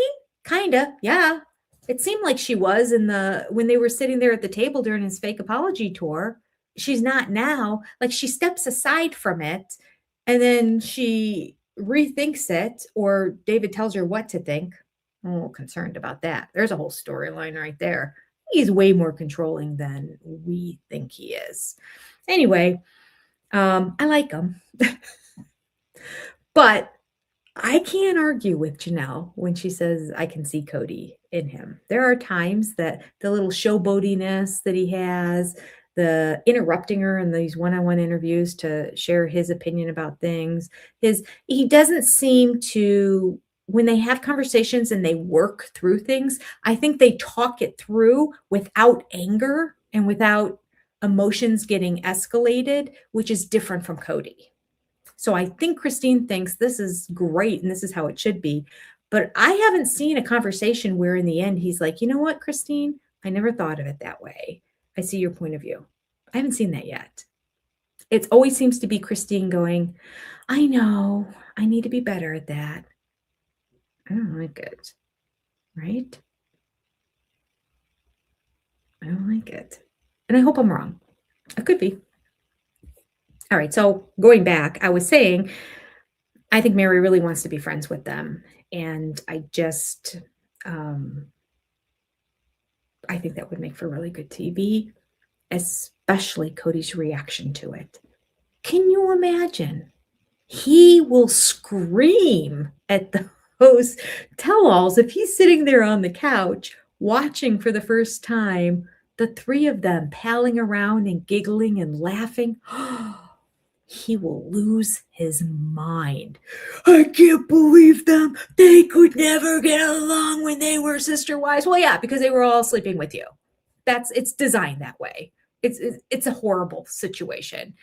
Kinda, yeah. It seemed like she was when they were sitting there at the table during his fake apology tour. She's not now. Like she steps aside from it and then she rethinks it, or David tells her what to think. I'm a little concerned about that. There's a whole storyline right there. He's way more controlling than we think he is. Anyway, I like him. But I can't argue with Janelle when she says, I can see Cody in him. There are times that the little showboatiness that he has, the interrupting her in these one-on-one interviews to share his opinion about things, he doesn't seem to, when they have conversations and they work through things, I think they talk it through without anger and without emotions getting escalated, which is different from Cody. So I think Christine thinks this is great and this is how it should be. But I haven't seen a conversation where in the end he's like, you know what, Christine, I never thought of it that way. I see your point of view. I haven't seen that yet. It always seems to be Christine going, I know, I need to be better at that. I don't like it. Right? I don't like it. And I hope I'm wrong. I could be. All right, so going back, I was saying, I think Mary really wants to be friends with them. And I just, I think that would make for really good TV, especially Cody's reaction to it. Can you imagine? He will scream at those tell-alls if he's sitting there on the couch watching for the first time the three of them palling around and giggling and laughing. He will lose his mind. I can't believe them. They could never get along when they were sister wives. Well, yeah, because they were all sleeping with you. It's designed that way. It's a horrible situation.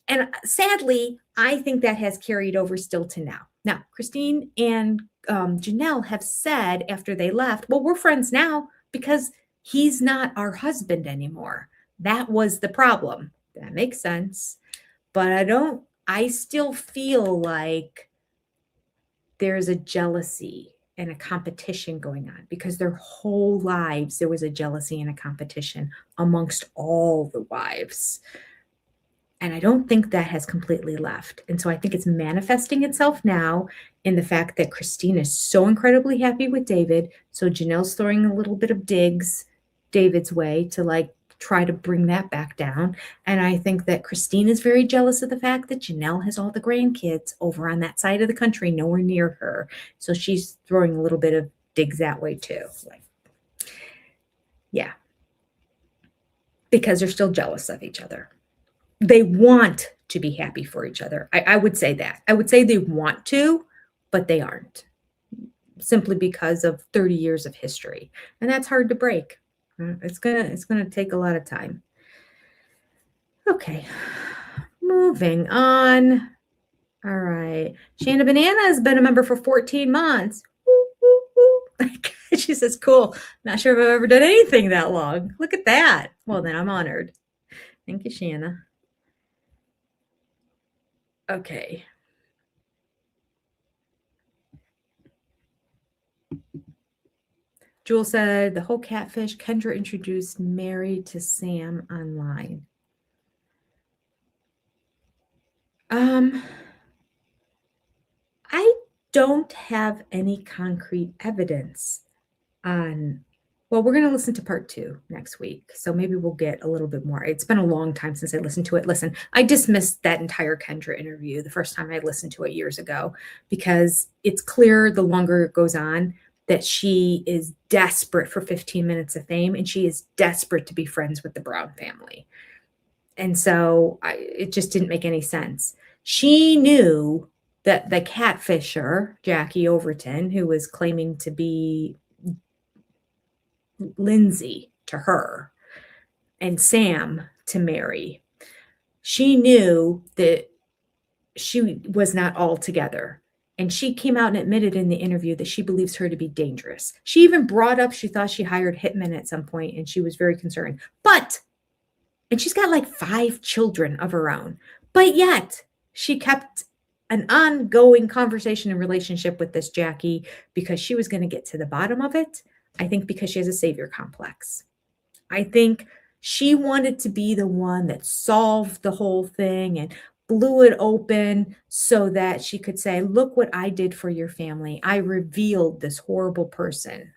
And sadly, I think that has carried over still to now. Now, Christine and Janelle have said after they left, well, we're friends now because he's not our husband anymore. That was the problem. That makes sense. But I still feel like there's a jealousy and a competition going on because their whole lives there was a jealousy and a competition amongst all the wives. And I don't think that has completely left. And so I think it's manifesting itself now in the fact that Christine is so incredibly happy with David. So Janelle's throwing a little bit of digs David's way to like try to bring that back down. And I think that Christine is very jealous of the fact that Janelle has all the grandkids over on that side of the country, nowhere near her. So she's throwing a little bit of digs that way too. Like, yeah. Because they're still jealous of each other. They want to be happy for each other. I would say that. I would say they want to, but they aren't. Simply because of 30 years of history. And that's hard to break. It's gonna take a lot of time. Okay, moving on. All right. Shana Banana has been a member for 14 months. Woo, woo, woo. She says, cool. Not sure if I've ever done anything that long. Look at that. Well, then I'm honored. Thank you, Shana. Okay. Jewel said, the whole catfish, Kendra introduced Mary to Sam online. I don't have any concrete evidence on Well, we're going to listen to part 2 next week. So maybe we'll get a little bit more. It's been a long time since I listened to it. Listen, I dismissed that entire Kendra interview the first time I listened to it years ago because it's clear the longer it goes on that she is desperate for 15 minutes of fame and she is desperate to be friends with the Brown family. And so it just didn't make any sense. She knew that the catfisher, Jackie Overton, who was claiming to be Lindsay to her and Sam to Mary, she knew that she was not all together. And she came out and admitted in the interview that she believes her to be dangerous. She even brought up she thought she hired hitmen at some point and she was very concerned. And she's got like 5 children of her own. But yet she kept an ongoing conversation and relationship with this Jackie because she was going to get to the bottom of it. I think because she has a savior complex. I think she wanted to be the one that solved the whole thing and blew it open so that she could say, look what I did for your family. I revealed this horrible person.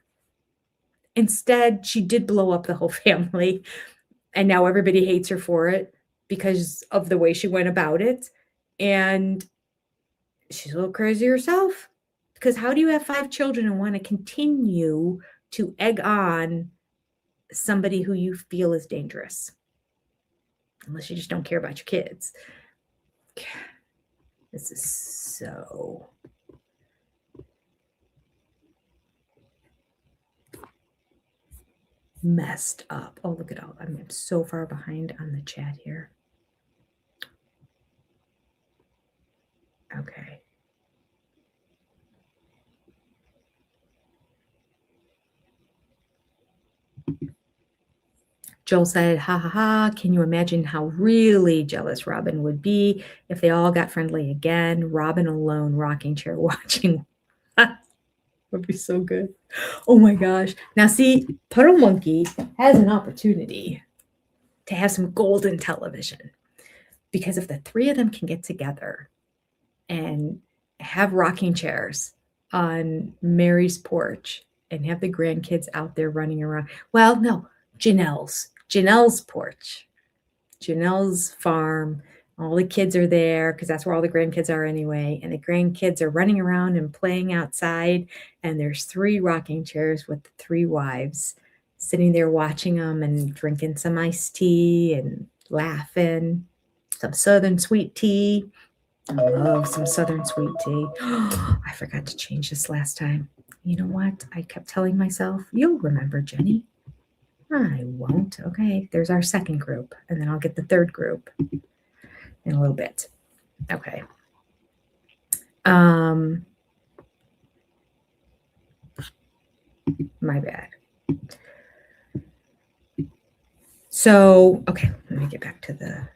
Instead, she did blow up the whole family. And now everybody hates her for it because of the way she went about it. And she's a little crazy herself. Because how do you have 5 children and want to continue to egg on somebody who you feel is dangerous? Unless you just don't care about your kids. This is so... messed up. Oh, look at all. I'm so far behind on the chat here. Okay. Joel said, ha ha ha, can you imagine how really jealous Robin would be if they all got friendly again? Robin alone, rocking chair watching. Would be so good. Oh my gosh. Now see, Puddle Monkey has an opportunity to have some golden television. Because if the 3 of them can get together and have rocking chairs on Mary's porch and have the grandkids out there running around. Well, no, Janelle's porch, Janelle's farm. All the kids are there because that's where all the grandkids are anyway. And the grandkids are running around and playing outside. And there's 3 rocking chairs with the 3 wives sitting there watching them and drinking some iced tea and laughing. Some Southern sweet tea. I love some Southern sweet tea. I forgot to change this last time. You know what? I kept telling myself, you'll remember, Jenny. I won't. Okay, there's our second group. And then I'll get the third group in a little bit. Okay. My bad. So, okay, let me get back to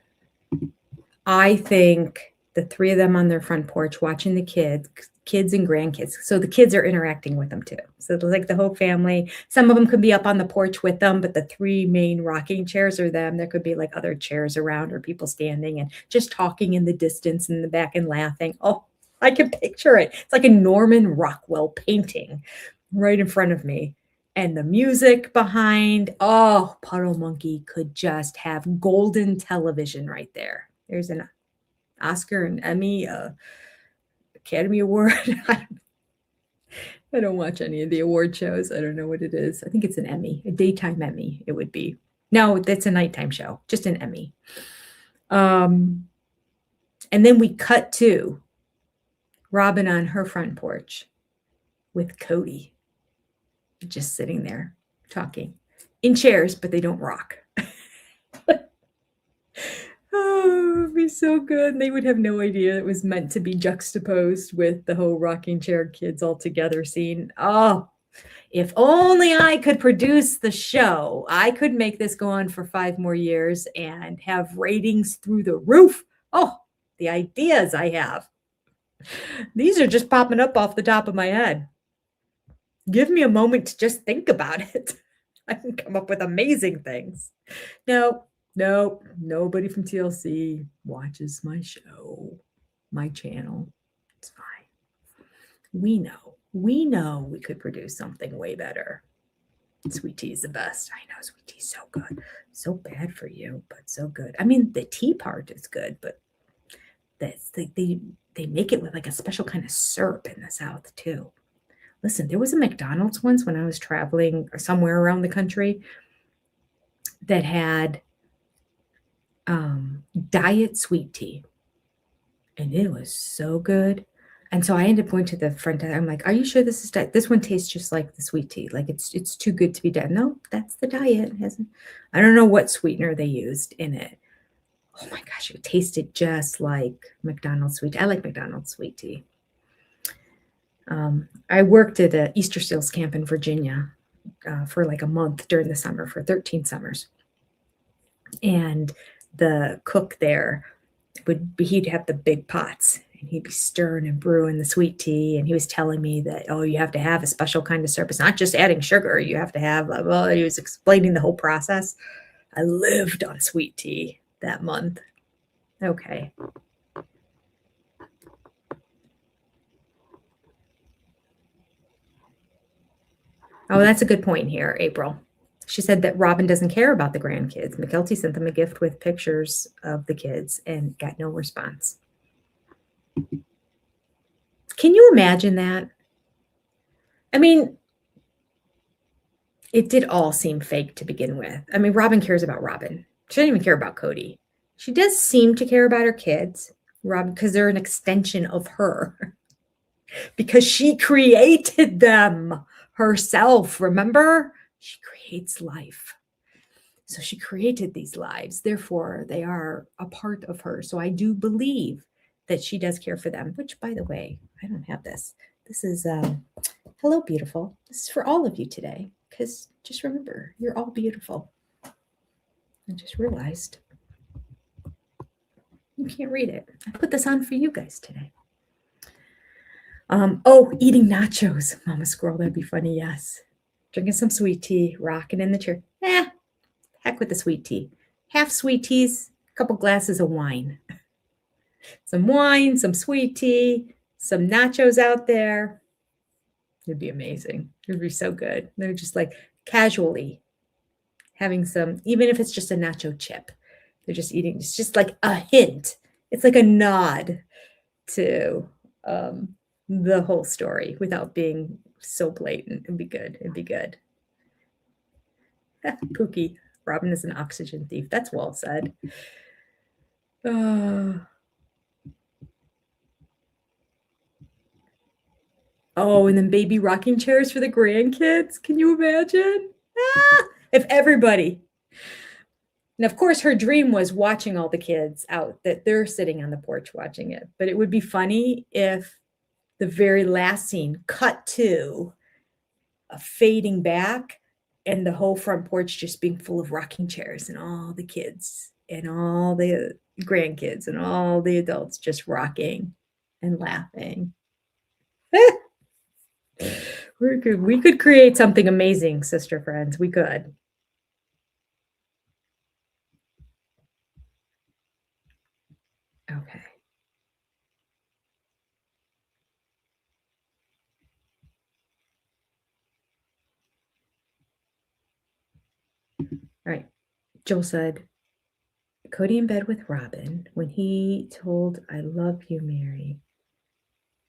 I think the 3 of them on their front porch watching the kids and grandkids. So the kids are interacting with them too. So it's like the whole family. Some of them could be up on the porch with them, but the 3 main rocking chairs are them. There could be like other chairs around or people standing and just talking in the distance in the back and laughing. Oh, I can picture it. It's like a Norman Rockwell painting right in front of me. And the music behind, oh, Puddle Monkey could just have golden television right there. There's an Oscar and Emmy, Academy Award. I don't watch any of the award shows. I don't know what it is. I think it's an Emmy, a daytime Emmy it would be. No, that's a nighttime show, just an Emmy. And then we cut to Robin on her front porch with Cody just sitting there talking in chairs, but they don't rock. Oh, it would be so good. They would have no idea it was meant to be juxtaposed with the whole rocking chair kids all together scene. Oh, if only I could produce the show. I could make this go on for 5 more years and have ratings through the roof. Oh, the ideas I have. These are just popping up off the top of my head. Give me a moment to just think about it. I can come up with amazing things. No, nobody from TLC watches my show, my channel. It's fine. We know we could produce something way better. Sweet tea is the best. I know sweet tea is so good. So bad for you, but so good. I mean, the tea part is good, but they make it with like a special kind of syrup in the South too. Listen, there was a McDonald's once when I was traveling somewhere around the country that had diet sweet tea, and it was so good. And so I ended up going to the front desk. I'm like, "Are you sure this is diet? This one tastes just like the sweet tea. Like it's too good to be diet." No, that's the diet. I don't know what sweetener they used in it. Oh my gosh, it tasted just like McDonald's sweet tea. I like McDonald's sweet tea. I worked at an Easter Seals camp in Virginia for like a month during the summer for 13 summers. And the cook there he'd have the big pots and he'd be stirring and brewing the sweet tea. And he was telling me that, oh, you have to have a special kind of syrup. It's not just adding sugar. You have to have, well, he was explaining the whole process. I lived on sweet tea that month. Okay. Oh, that's a good point here, April. She said that Robin doesn't care about the grandkids. McKelty sent them a gift with pictures of the kids and got no response. Can you imagine that? I mean, it did all seem fake to begin with. I mean, Robin cares about Robin. She doesn't even care about Cody. She does seem to care about her kids, Robin, because they're an extension of her. Because she created them herself, remember? She creates life. So she created these lives. Therefore, they are a part of her. So I do believe that she does care for them, which, by the way, I don't have this. This is, hello, beautiful. This is for all of you today, because just remember, you're all beautiful. I just realized you can't read it. I put this on for you guys today. Oh, eating nachos. Mama Squirrel, that'd be funny, yes. Drinking some sweet tea, rocking in the chair. Heck with the sweet tea. Half sweet teas, a couple glasses of wine. Some wine, some sweet tea, some nachos out there. It'd be amazing. It'd be so good. They're just like casually having some, even if it's just a nacho chip. They're just eating, it's just like a hint. It's like a nod to the whole story without being so blatant. It'd be good. It'd be good. Pookie. Robin is an oxygen thief. That's well said. Oh, and then baby rocking chairs for the grandkids. Can you imagine? If everybody. And of course, her dream was watching all the kids out, that they're sitting on the porch watching it. But it would be funny if the very last scene cut to a fading back and the whole front porch just being full of rocking chairs and all the kids and all the grandkids and all the adults just rocking and laughing. We could create something amazing, sister friends. We could. Okay. All right. Joel said, Cody in bed with Robin when he told, I love you, Mary.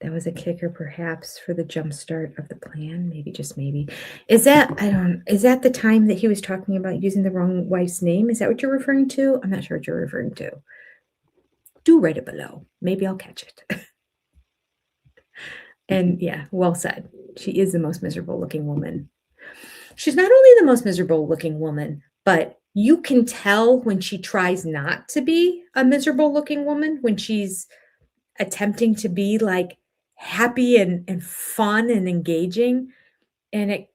That was a kicker, perhaps, for the jumpstart of the plan. Maybe, just maybe. Is that the time that he was talking about using the wrong wife's name? Is that what you're referring to? I'm not sure what you're referring to. Do write it below. Maybe I'll catch it. And yeah, well said. She is the most miserable looking woman. She's not only the most miserable looking woman, but you can tell when she tries not to be a miserable looking woman, when she's attempting to be like happy and fun and engaging. And it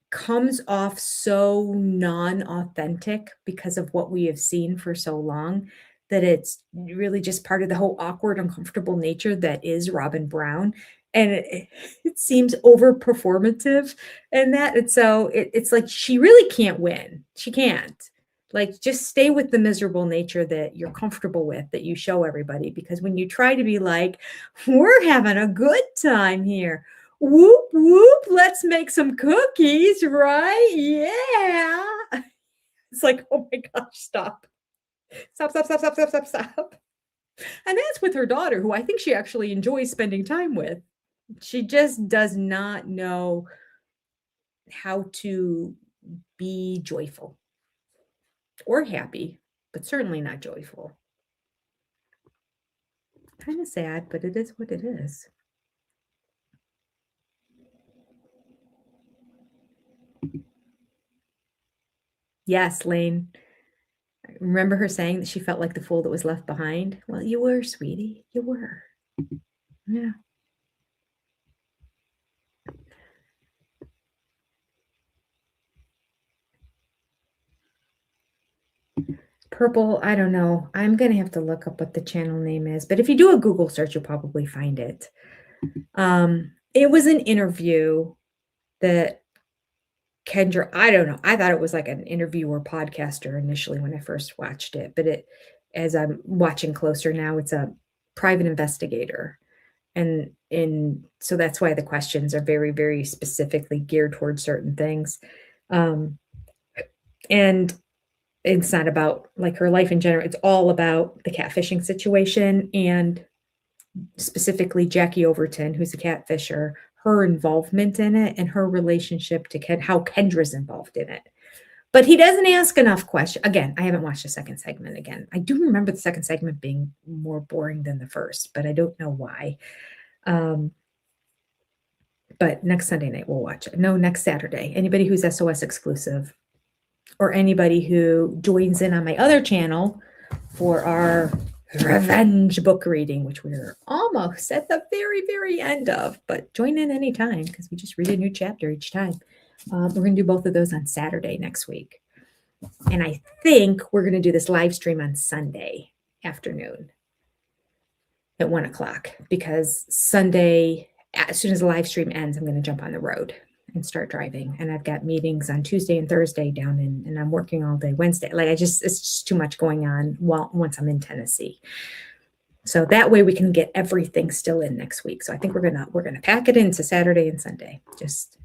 comes off so non-authentic because of what we have seen for so long, that it's really just part of the whole awkward, uncomfortable nature that is Robin Brown. And it seems over performative and that. And so it's like, she really can't win. She can't. Like, just stay with the miserable nature that you're comfortable with, that you show everybody. Because when you try to be like, we're having a good time here, Whoop, whoop, let's make some cookies, right? Yeah. It's like, oh my gosh, stop. Stop, stop, stop, stop, stop, stop, stop. And that's with her daughter, who I think she actually enjoys spending time with. She just does not know how to be joyful or happy, but certainly not joyful. Kind of sad, but it is what it is. Yes, Lane. I remember her saying that she felt like the fool that was left behind. Well, you were, sweetie. You were. Yeah. Purple, I don't know. I'm going to have to look up what the channel name is. But if you do a Google search, you'll probably find it. It was an interview that Kendra, I don't know. I thought it was like an interviewer podcaster initially when I first watched it. But as I'm watching closer now, it's a private investigator. And so that's why the questions are very, very specifically geared towards certain things. And it's not about like her life in general. It's all about the catfishing situation and specifically Jackie Overton, who's a catfisher, her involvement in it and her relationship to how Kendra's involved in it. But he doesn't ask enough questions. Again, I haven't watched the second segment again. I do remember the second segment being more boring than the first, but I don't know why. But next Sunday night, we'll watch it. No, next Saturday. Anybody who's SOS exclusive or anybody who joins in on my other channel for our revenge book reading, which we're almost at the very, very end of, but join in anytime because we just read a new chapter each time. We're going to do both of those on Saturday next week. And I think we're going to do this live stream on Sunday afternoon at 1:00 because Sunday, as soon as the live stream ends, I'm going to jump on the road and start driving. And I've got meetings on Tuesday and Thursday down and I'm working all day Wednesday. Like it's just too much going on once I'm in Tennessee. So that way we can get everything still in next week. So I think we're going to pack it into Saturday and Sunday. Just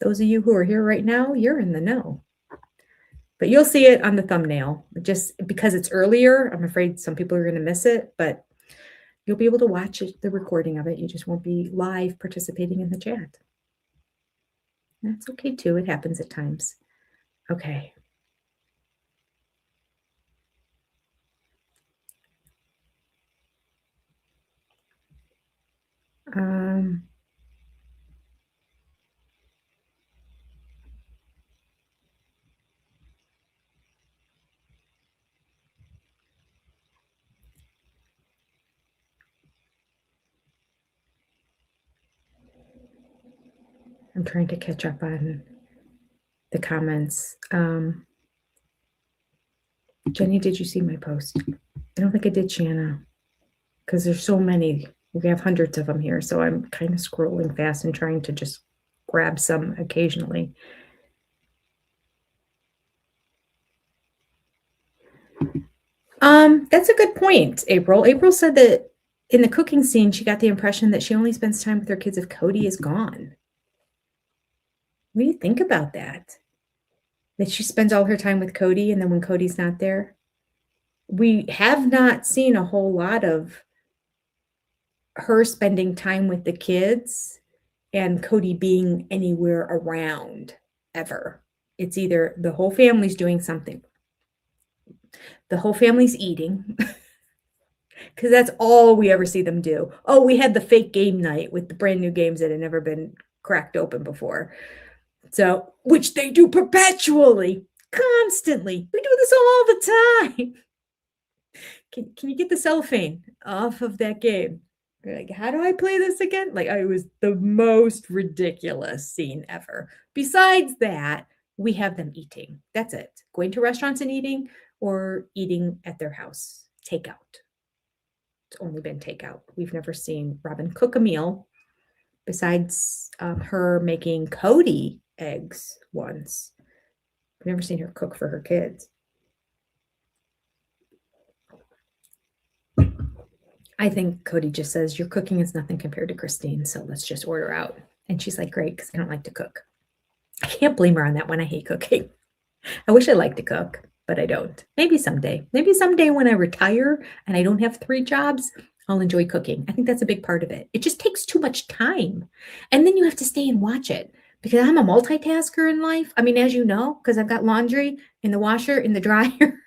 those of you who are here right now, you're in the know. But you'll see it on the thumbnail. Just because it's earlier, I'm afraid some people are going to miss it, but you'll be able to watch the recording of it. You just won't be live participating in the chat. That's okay too. It happens at times. Okay. I'm trying to catch up on the comments. Jenny, did you see my post? I don't think I did, Shanna, because there's so many. We have hundreds of them here, so I'm kind of scrolling fast and trying to just grab some occasionally. That's a good point, April. April said that in the cooking scene, she got the impression that she only spends time with her kids if Cody is gone. What do you think about that? That she spends all her time with Cody, and then when Cody's not there, we have not seen a whole lot of her spending time with the kids and Cody being anywhere around ever. It's either the whole family's doing something. The whole family's eating because that's all we ever see them do. Oh, we had the fake game night with the brand new games that had never been cracked open before. So, which they do perpetually, constantly. We do this all the time. Can you get the cellophane off of that game? You're like, how do I play this again? Like, it was the most ridiculous scene ever. Besides that, we have them eating. That's it. Going to restaurants and eating or eating at their house. Takeout. It's only been takeout. We've never seen Robin cook a meal besides her making Cody eggs once. I've never seen her cook for her kids. I think Cody just says, your cooking is nothing compared to Christine, so let's just order out. And she's like, great, because I don't like to cook. I can't blame her on that one. I hate cooking. I wish I liked to cook, but I don't. Maybe someday. Maybe someday when I retire and I don't have 3 jobs, I'll enjoy cooking. I think that's a big part of it. It just takes too much time. And then you have to stay and watch it because I'm a multitasker in life. I mean, as you know, because I've got laundry in the washer, in the dryer,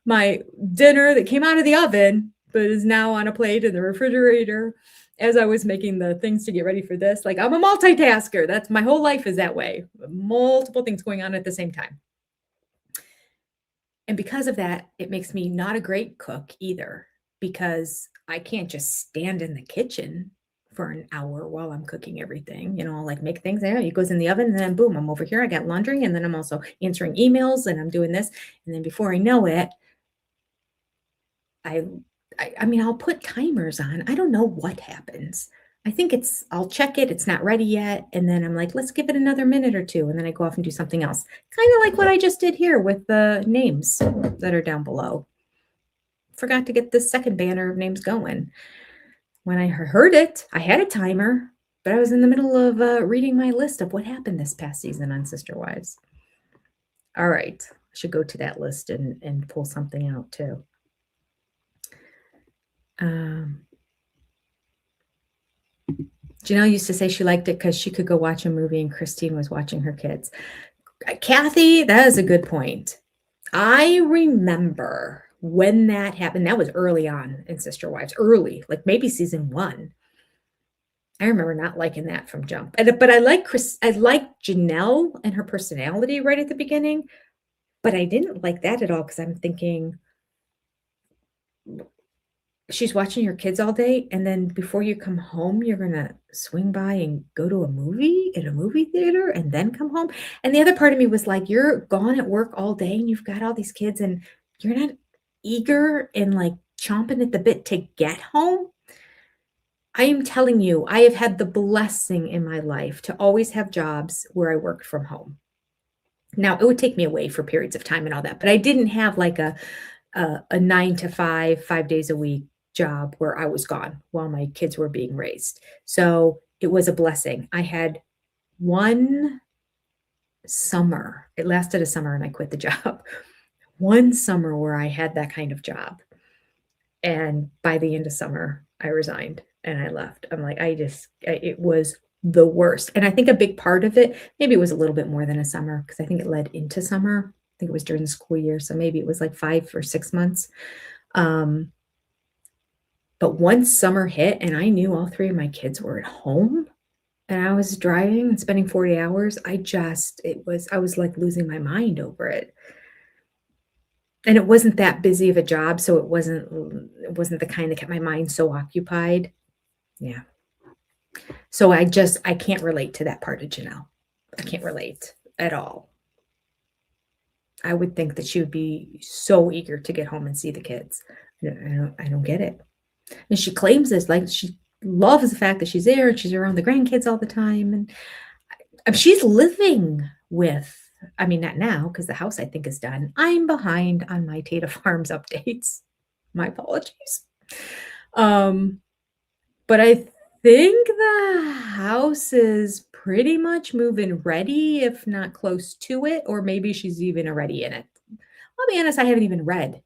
my dinner that came out of the oven, but is now on a plate in the refrigerator as I was making the things to get ready for this. Like, I'm a multitasker. That's my whole life is that way. Multiple things going on at the same time. And because of that, it makes me not a great cook either, because I can't just stand in the kitchen for an hour while I'm cooking everything, like make things. It goes in the oven and then boom, I'm over here. I got laundry and then I'm also answering emails and I'm doing this. And then before I know it, I mean, I'll put timers on. I don't know what happens. I think I'll check it. It's not ready yet. And then I'm like, let's give it another minute or 2. And then I go off and do something else. Kind of like what I just did here with the names that are down below. Forgot to get this second banner of names going. When I heard it, I had a timer, but I was in the middle of reading my list of what happened this past season on Sister Wives. All right. I should go to that list and pull something out too. Janelle used to say she liked it because she could go watch a movie and Christine was watching her kids. Kathy, that is a good point. I remember when that happened. That was early on in Sister Wives, early, like maybe season 1. I remember not liking that from jump. But I like Janelle and her personality right at the beginning, but I didn't like that at all because I'm thinking, she's watching your kids all day, and then before you come home, you're going to swing by and go to a movie at a movie theater and then come home. And the other part of me was like, you're gone at work all day and you've got all these kids and you're not eager and like chomping at the bit to get home. I am telling you, I have had the blessing in my life to always have jobs where I worked from home. Now, it would take me away for periods of time and all that, but I didn't have like a 9 to 5, 5 days a week job where I was gone while my kids were being raised. So it was a blessing. I had one summer, it lasted a summer and I quit the job. One summer where I had that kind of job. And by the end of summer, I resigned and I left. I'm like, it was the worst. And I think a big part of it, maybe it was a little bit more than a summer because I think it led into summer. I think it was during the school year. So maybe it was like 5 or 6 months. But once summer hit and I knew all 3 of my kids were at home and I was driving and spending 40 hours, I was like losing my mind over it. And it wasn't that busy of a job. So it wasn't the kind that kept my mind so occupied. Yeah. So I can't relate to that part of Janelle. I can't relate at all. I would think that she would be so eager to get home and see the kids. I don't get it. And she claims this, like she loves the fact that she's there and she's around the grandkids all the time. And she's living with, I mean, not now because the house I think is done. I'm behind on my Tata Farms updates. My apologies. But I think the house is pretty much move-in ready, if not close to it, or maybe she's even already in it. I'll be honest, I haven't even read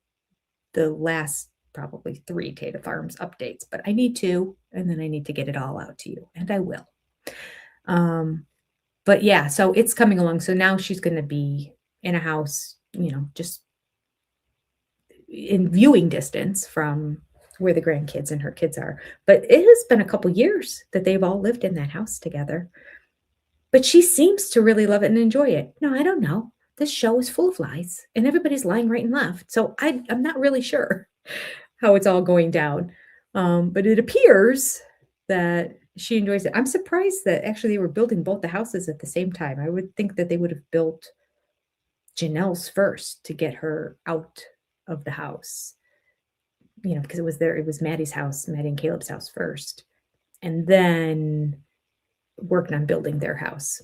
the last probably 3 Tata Farms updates, but I need to, and then I need to get it all out to you, and I will. But yeah, so it's coming along. So now she's going to be in a house, just in viewing distance from where the grandkids and her kids are. But it has been a couple years that they've all lived in that house together. But she seems to really love it and enjoy it. No, I don't know. This show is full of lies and everybody's lying right and left. So I'm not really sure how it's all going down. But it appears that she enjoys it. I'm surprised that actually they were building both the houses at the same time. I would think that they would have built Janelle's first to get her out of the house, because it was Maddie and Caleb's house first, and then worked on building their house,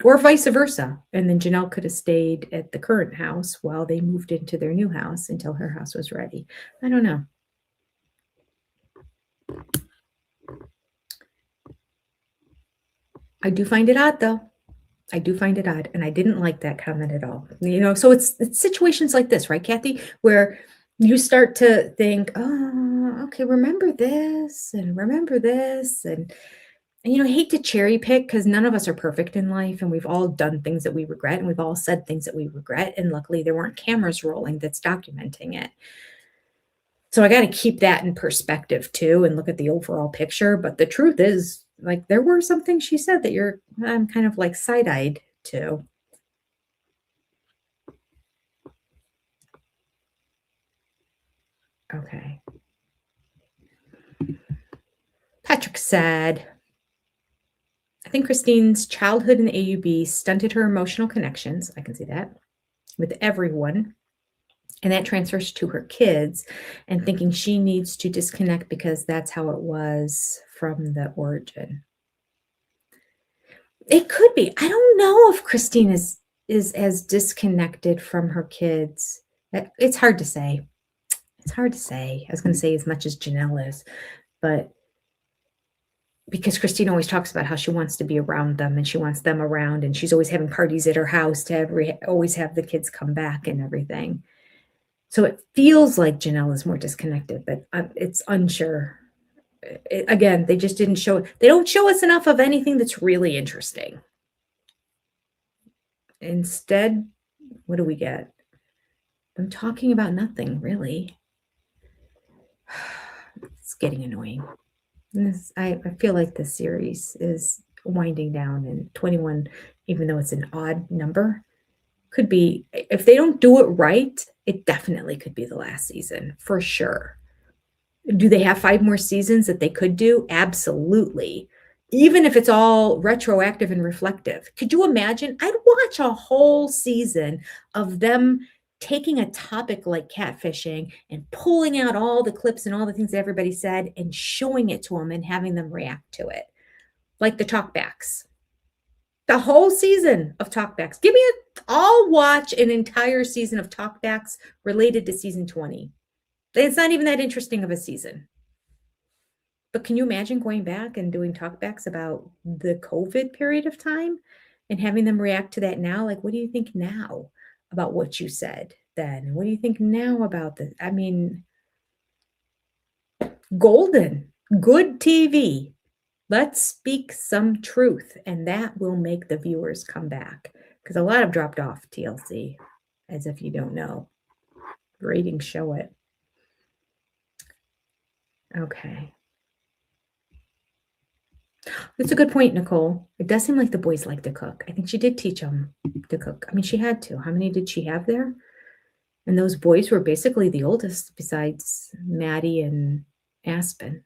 or vice versa. And then Janelle could have stayed at the current house while they moved into their new house until her house was ready. I don't know. I do find it odd, though. I do find it odd, and I didn't like that comment at all. So it's situations like this, right, Kathy, where you start to think, oh, okay, remember this and remember this, and I hate to cherry pick because none of us are perfect in life, and we've all done things that we regret, and we've all said things that we regret, and luckily there weren't cameras rolling that's documenting it. So I got to keep that in perspective too and look at the overall picture. But the truth is, like, there were some things she said that I'm kind of like side-eyed to. Okay. Patrick said, I think Christine's childhood in AUB stunted her emotional connections. I can see that with everyone. And that transfers to her kids and thinking she needs to disconnect because that's how it was from the origin. It could be. I don't know if Christine is as disconnected from her kids. It's hard to say. It's hard to say. I was going to say as much as Janelle is, but because Christine always talks about how she wants to be around them and she wants them around, and she's always having parties at her house to always have the kids come back and everything. So it feels like Janelle is more disconnected, but it's unsure. Again, they just didn't show. They don't show us enough of anything that's really interesting. Instead, what do we get? I'm talking about nothing, really. It's getting annoying. I feel like this series is winding down, and 21, even though it's an odd number, could be, if they don't do it right, it definitely could be the last season for sure. Do they have 5 more seasons that they could do? Absolutely. Even if it's all retroactive and reflective. Could you imagine? I'd watch a whole season of them taking a topic like catfishing and pulling out all the clips and all the things that everybody said and showing it to them and having them react to it. Like the talkbacks. The whole season of talkbacks. I'll watch an entire season of talkbacks related to season 20. It's not even that interesting of a season. But can you imagine going back and doing talkbacks about the COVID period of time and having them react to that now? Like, what do you think now about what you said then? What do you think now about this? I mean, golden, good TV. Let's speak some truth, and that will make the viewers come back, because a lot have dropped off TLC, as if you don't know. Ratings show it. Okay. That's a good point, Nicole. It does seem like the boys like to cook. I think she did teach them to cook. I mean, she had to. How many did she have there? And those boys were basically the oldest besides Maddie and Aspen.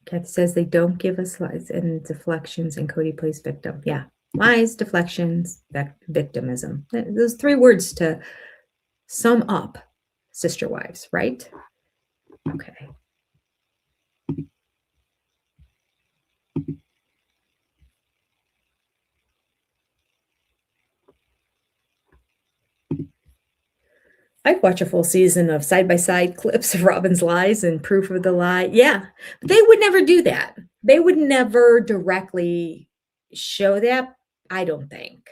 Kathy says they don't give us lies and deflections, and Cody plays victim. Yeah. Lies, deflections, victimism. Those 3 words to sum up Sister Wives, right? Okay. I'd watch a full season of side-by-side clips of Robin's lies and proof of the lie. Yeah, but they would never do that. They would never directly show that, I don't think,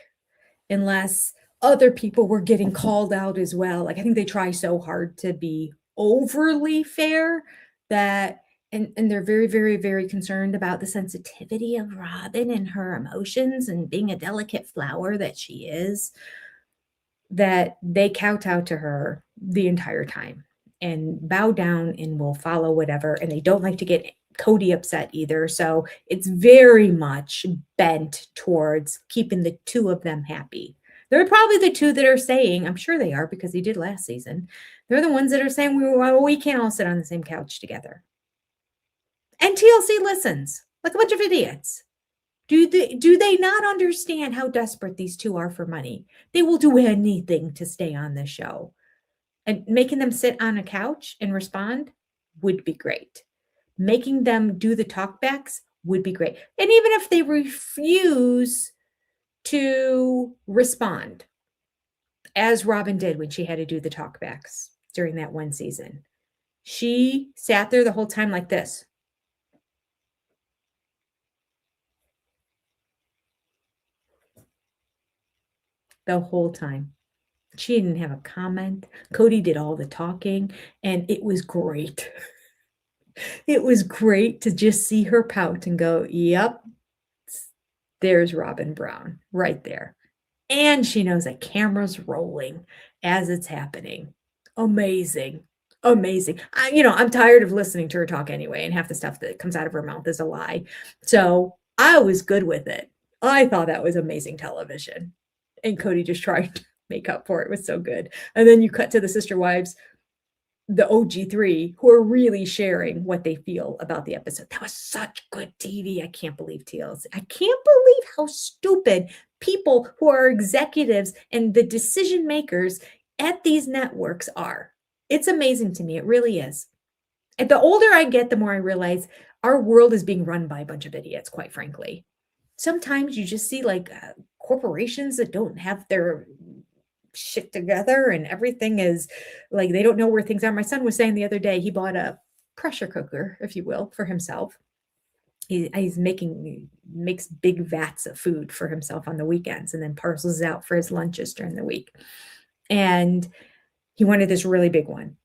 unless other people were getting called out as well. Like, I think they try so hard to be overly fair that, and they're very, very, very concerned about the sensitivity of Robin and her emotions and being a delicate flower that she is, that they kowtow to her the entire time and bow down and will follow whatever. And they don't like to get Cody upset either. So it's very much bent towards keeping the 2 of them happy. They're probably the 2 that are saying, I'm sure they are because they did last season. They're the ones that are saying we can't all sit on the same couch together. And TLC listens like a bunch of idiots. Do they not understand how desperate these 2 are for money? They will do anything to stay on the show. And making them sit on a couch and respond would be great. Making them do the talkbacks would be great. And even if they refuse to respond, as Robin did when she had to do the talkbacks during that one season. She sat there the whole time like this. The whole time. She didn't have a comment. Cody did all the talking, and it was great. It was great to just see her pout and go, yep, there's Robin Brown right there. And she knows that camera's rolling as it's happening. Amazing. Amazing. I'm tired of listening to her talk anyway, and half the stuff that comes out of her mouth is a lie. So I was good with it. I thought that was amazing television. And Cody just tried to make up for it. It was so good. And then you cut to the sister wives, the OG3, who are really sharing what they feel about the episode. That was such good TV. I can't believe TLC. I can't believe how stupid people who are executives and the decision makers at these networks are. It's amazing to me. It really is. And the older I get, the more I realize our world is being run by a bunch of idiots, quite frankly. Sometimes you just see like corporations that don't have their shit together and everything is like they don't know where things are. My son was saying the other day he bought a pressure cooker, if you will, for himself. He's makes big vats of food for himself on the weekends and then parcels out for his lunches during the week. And he wanted this really big one.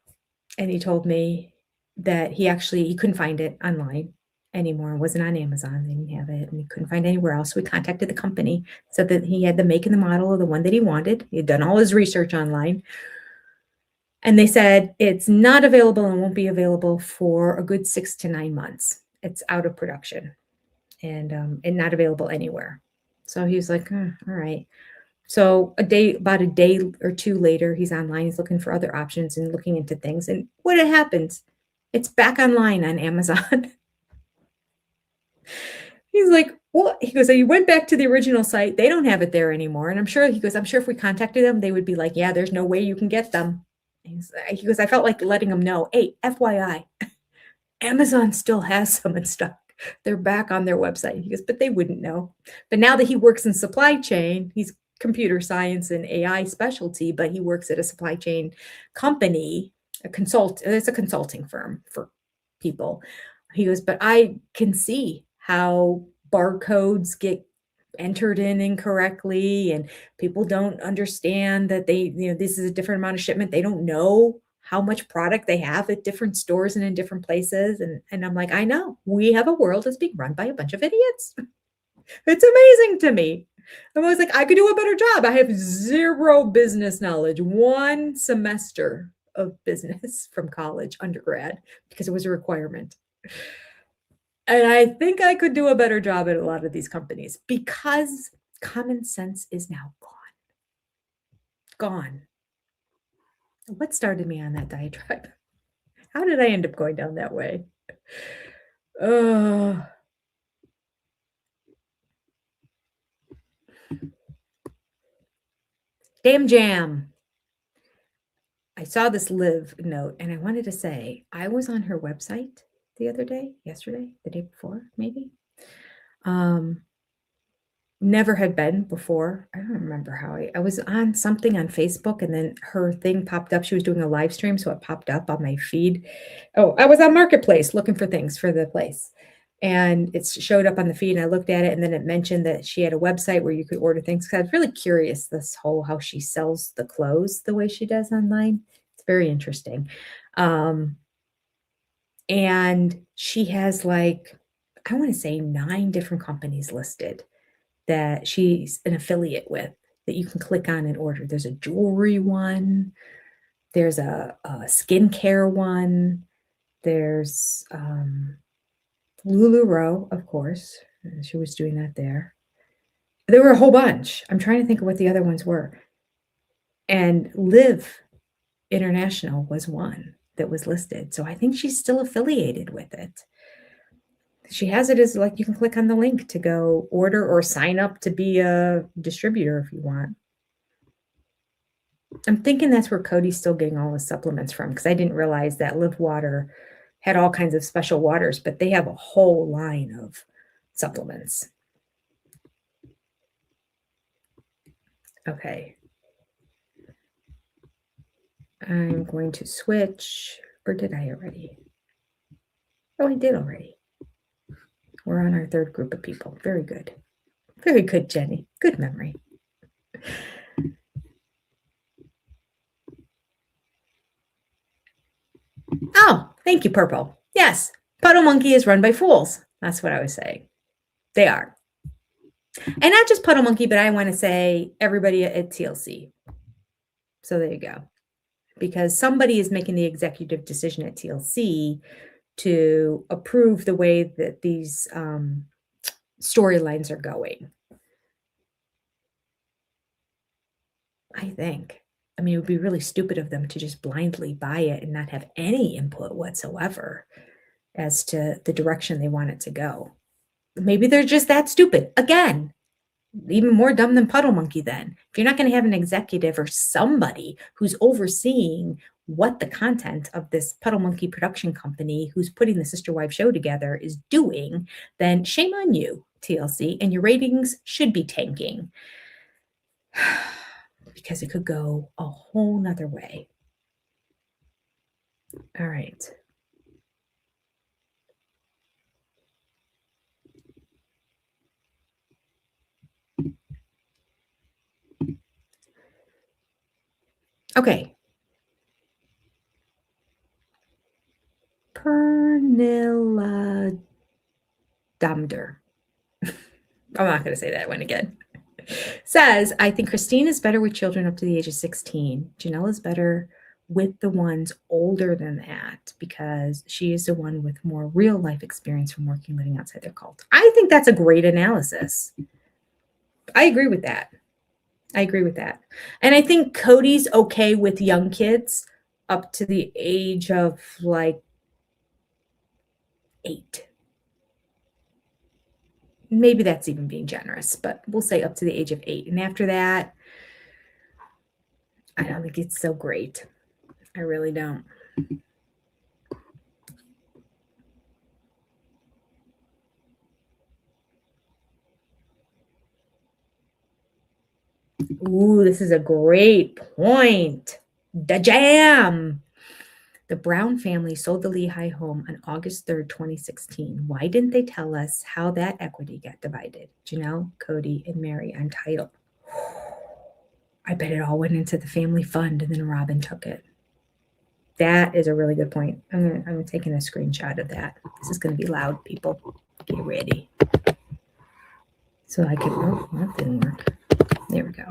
And he told me that he couldn't find it online anymore. It wasn't on Amazon. They didn't have it and he couldn't find it anywhere else. So we contacted the company so that he had the make and the model of the one that he wanted. He had done all his research online. And they said it's not available and won't be available for a good 6 to 9 months. It's out of production and not available anywhere. So he was like, all right. So about a day or two later, he's online. He's looking for other options and looking into things. And what happens? It's back online on Amazon. He's like, what? He goes, he went back to the original site. They don't have it there anymore. And I'm sure if we contacted them, they would be like, yeah, there's no way you can get them. He goes, I felt like letting them know, hey, FYI, Amazon still has some in stock. They're back on their website. He goes, but they wouldn't know. But now that he works in supply chain, he's computer science and AI specialty, but he works at a supply chain company, it's a consulting firm for people. He goes, but I can see how barcodes get entered in incorrectly and people don't understand that this is a different amount of shipment. They don't know how much product they have at different stores and in different places. And I'm like, I know we have a world that's being run by a bunch of idiots. It's amazing to me. I'm always like, I could do a better job. I have zero business knowledge, 1 semester of business from college, undergrad, because it was a requirement. And I think I could do a better job at a lot of these companies because common sense is now gone. What started me on that diatribe? How did I end up going down that way? Damn jam. I saw this Liv note and I wanted to say, I was on her website the other day, yesterday, the day before, maybe. Never had been before. I don't remember how I was on something on Facebook and then her thing popped up. She was doing a live stream, so it popped up on my feed. Oh, I was on Marketplace looking for things for the place. And it showed up on the feed and I looked at it and then it mentioned that she had a website where you could order things. I was really curious how she sells the clothes the way she does online. It's very interesting. And she has I want to say 9 different companies listed that she's an affiliate with that you can click on and order. There's a jewelry one. There's a skincare one. There's LuLaRoe, of course. She was doing that there. There were a whole bunch. I'm trying to think of what the other ones were. And Liv International was one that was listed. So I think she's still affiliated with it. She has it as you can click on the link to go order or sign up to be a distributor if you want. I'm thinking that's where Cody's still getting all his supplements from because I didn't realize that Liv Water had all kinds of special waters, but they have a whole line of supplements. Okay. I'm going to switch, or did I already? Oh, I did already. We're on our third group of people. Very good. Very good, Jenny. Good memory. Oh, thank you, Purple. Yes, Puddle Monkey is run by fools. That's what I was saying. They are. And not just Puddle Monkey, but I want to say everybody at TLC. So there you go. Because somebody is making the executive decision at TLC to approve the way that these storylines are going. I think. I mean, it would be really stupid of them to just blindly buy it and not have any input whatsoever as to the direction they want it to go. Maybe they're just that stupid. Again, even more dumb than Puddle Monkey then. If you're not going to have an executive or somebody who's overseeing what the content of this Puddle Monkey production company who's putting the Sister Wives show together is doing, then shame on you, TLC, and your ratings should be tanking. Because it could go a whole nother way. All right. Okay. Pernilla Damder. I'm not going to say that one again. Says, I think Christine is better with children up to the age of 16. Janelle is better with the ones older than that because she is the one with more real life experience from working living outside their cult. I think that's a great analysis. I agree with that. And I think Cody's okay with young kids up to the age of like 8. Maybe that's even being generous, but we'll say up to the age of 8. And after that, I don't think it's so great. I really don't. Ooh, this is a great point. The jam. The Brown family sold the Lehigh home on August 3rd, 2016. Why didn't they tell us how that equity got divided? Janelle, Cody, and Mary on title. I bet it all went into the family fund and then Robin took it. That is a really good point. I'm taking a screenshot of that. This is going to be loud, people. Get ready. So I can, oh, that didn't work. There we go.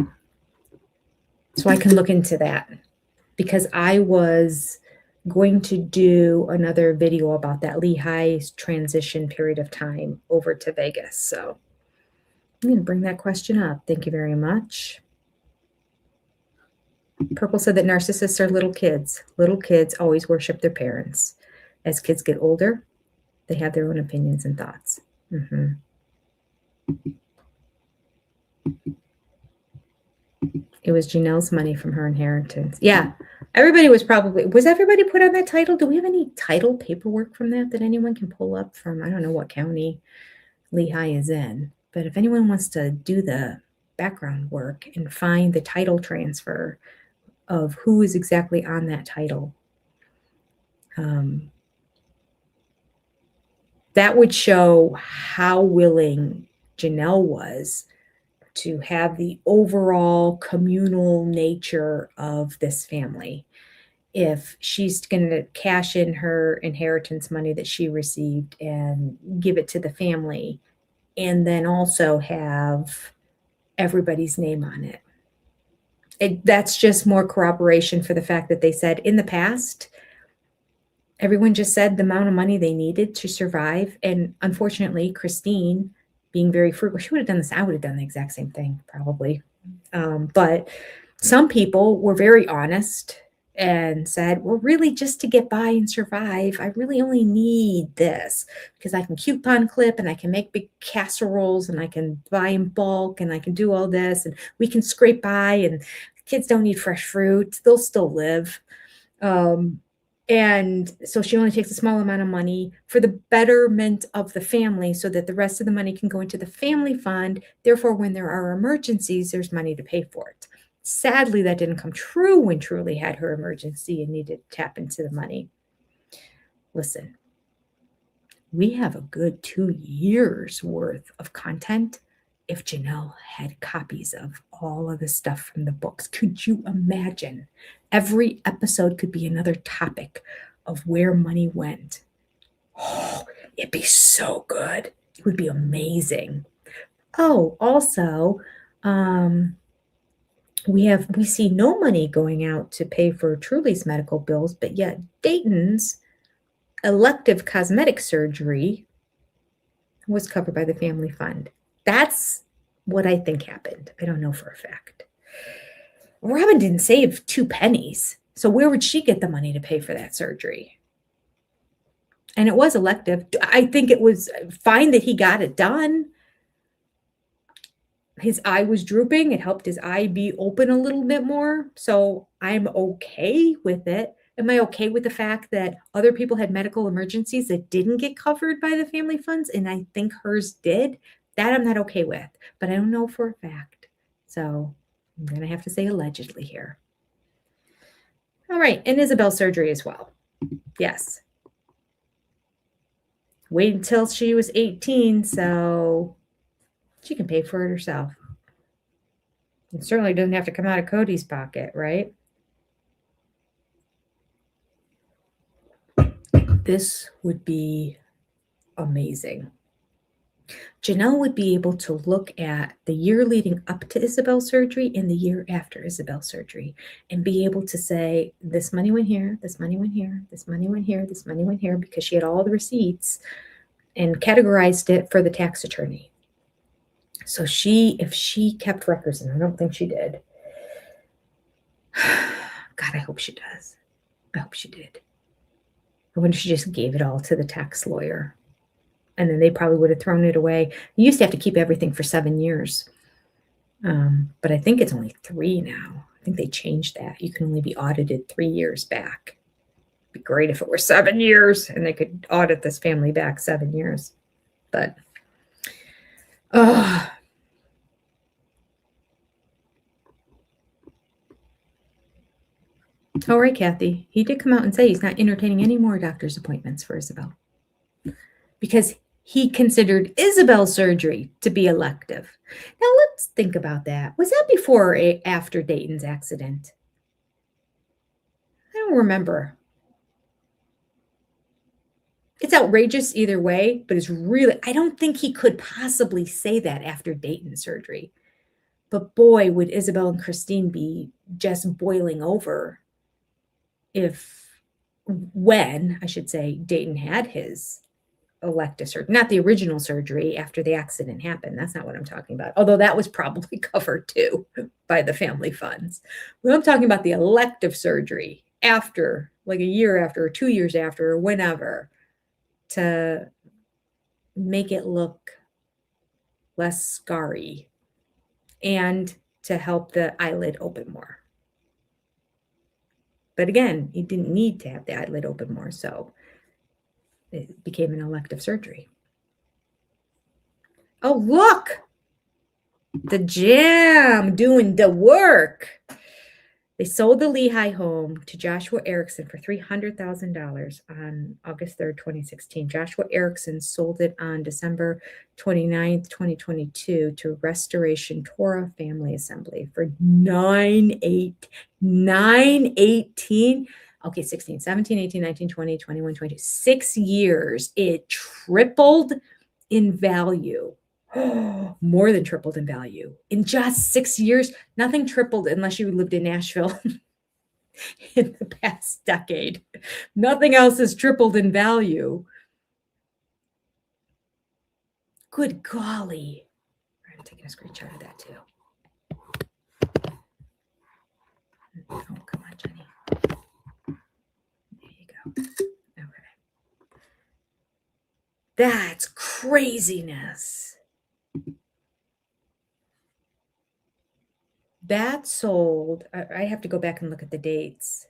So I can look into that because I was going to do another video about that Lehigh's transition period of time over to Vegas. So I'm going to bring that question up. Thank you very much. Purple said that narcissists are little kids. Little kids always worship their parents. As kids get older, they have their own opinions and thoughts. Mm-hmm. It was Janelle's money from her inheritance. Yeah. Everybody was everybody put on that title? Do we have any title paperwork from that anyone can pull up from? I don't know what county Lehigh is in, but if anyone wants to do the background work and find the title transfer of who is exactly on that title, that would show how willing Janelle was to have the overall communal nature of this family. If she's going to cash in her inheritance money that she received and give it to the family, and then also have everybody's name on it. That's just more corroboration for the fact that they said in the past, everyone just said the amount of money they needed to survive. And unfortunately, Christine, being very frugal, she would have done this. I would have done the exact same thing, probably. But some people were very honest and said, well, really, just to get by and survive, I really only need this because I can coupon clip and I can make big casseroles and I can buy in bulk and I can do all this and we can scrape by and kids don't need fresh fruit. They'll still live. And so she only takes a small amount of money for the betterment of the family so that the rest of the money can go into the family fund. Therefore, when there are emergencies, there's money to pay for it. Sadly, that didn't come true when Truly had her emergency and needed to tap into the money. Listen, we have a good 2 years worth of content if Janelle had copies of all of the stuff from the books. Could you imagine? Every episode could be another topic of where money went. Oh, it'd be so good. It would be amazing. Oh, also, we see no money going out to pay for Truly's medical bills, but yet Dayton's elective cosmetic surgery was covered by the family fund. That's what I think happened. I don't know for a fact. Robin didn't save 2 pennies. So where would she get the money to pay for that surgery? And it was elective. I think it was fine that he got it done. His eye was drooping. It helped his eye be open a little bit more. So I'm okay with it. Am I okay with the fact that other people had medical emergencies that didn't get covered by the family funds? And I think hers did. That I'm not okay with, but I don't know for a fact. So I'm going to have to say allegedly here. All right. And Isabel's surgery as well. Yes. Wait until she was 18. So she can pay for it herself. It certainly doesn't have to come out of Cody's pocket, right? This would be amazing. Janelle would be able to look at the year leading up to Isabel's surgery and the year after Isabel's surgery and be able to say, this money went here, this money went here, this money went here, this money went here, because she had all the receipts and categorized it for the tax attorney. So if she kept records, and I don't think she did. God, I hope she does. I hope she did. I wonder if she just gave it all to the tax lawyer. And then they probably would have thrown it away. You used to have to keep everything for 7 years. But I think it's only 3 now. I think they changed that. You can only be audited 3 years back. It'd be great if it were 7 years and they could audit this family back 7 years. But, all right, Kathy. He did come out and say he's not entertaining any more doctor's appointments for Isabel because he considered Isabel's surgery to be elective. Now, let's think about that. Was that before or after Dayton's accident? I don't remember. It's outrageous either way, but it's really, I don't think he could possibly say that after Dayton's surgery. But boy, would Isabel and Christine be just boiling over when Dayton had his elective surgery, not the original surgery after the accident happened. That's not what I'm talking about. Although that was probably covered too by the family funds. Well, I'm talking about the elective surgery after, like a year after or 2 years after or whenever, to make it look less scarry and to help the eyelid open more. But again, he didn't need to have the eyelid open more, so it became an elective surgery. Oh, look! The Jam doing the work. They sold the Lehigh home to Joshua Erickson for $300,000 on August 3rd, 2016. Joshua Erickson sold it on December 29th, 2022 to Restoration Torah Family Assembly for $918. Okay, 16, 17, 18, 19, 20, 21, 22. 6 years. It tripled in value. More than tripled in value. In just 6 years, nothing tripled unless you lived in Nashville in the past decade. Nothing else has tripled in value. Good golly. I'm taking a screenshot of that too. Oh, come on, Jenny. There you go. Okay. That's craziness. That sold, I have to go back and look at the dates.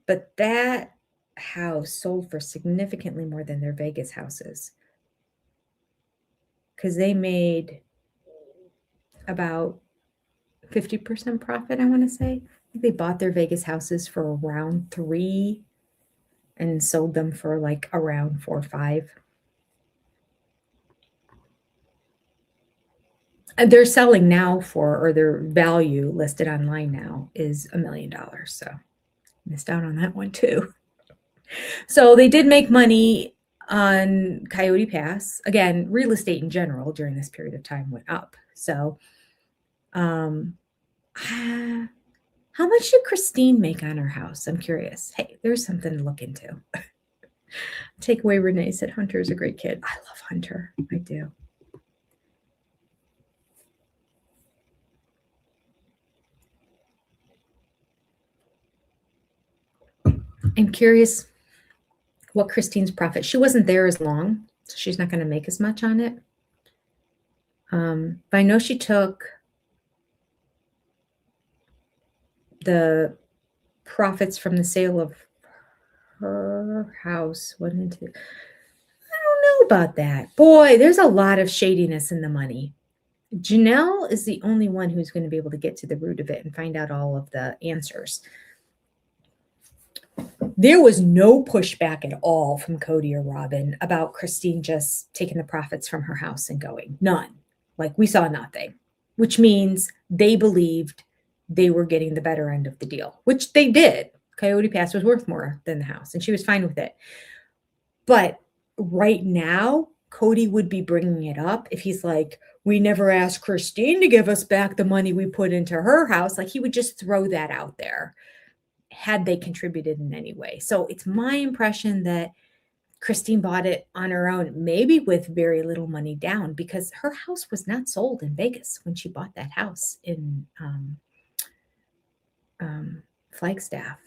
But that house sold for significantly more than their Vegas houses. Because they made about 50% profit, I want to say. I think they bought their Vegas houses for around 3 and sold them for like around 4 or 5. And they're selling now for, or their value listed online now is $1 million. So missed out on that one too. So they did make money on Coyote Pass. Again, real estate in general during this period of time went up. So how much did Christine make on her house? I'm curious. Hey, there's something to look into. Take away Renee said Hunter is a great kid. I love Hunter. I do. I'm curious what Christine's profit. She wasn't there as long, so she's not going to make as much on it. But I know she took the profits from the sale of her house. I don't know about that. Boy, there's a lot of shadiness in the money. Janelle is the only one who's going to be able to get to the root of it and find out all of the answers. There was no pushback at all from Cody or Robin about Christine just taking the profits from her house and going. None. Like, we saw nothing, which means they believed they were getting the better end of the deal, which they did. Coyote Pass was worth more than the house, and she was fine with it. But right now, Cody would be bringing it up if he's like, we never asked Christine to give us back the money we put into her house. Like, he would just throw that out there had they contributed in any way. So it's my impression that Christine bought it on her own, maybe with very little money down, because her house was not sold in Vegas when she bought that house in Flagstaff.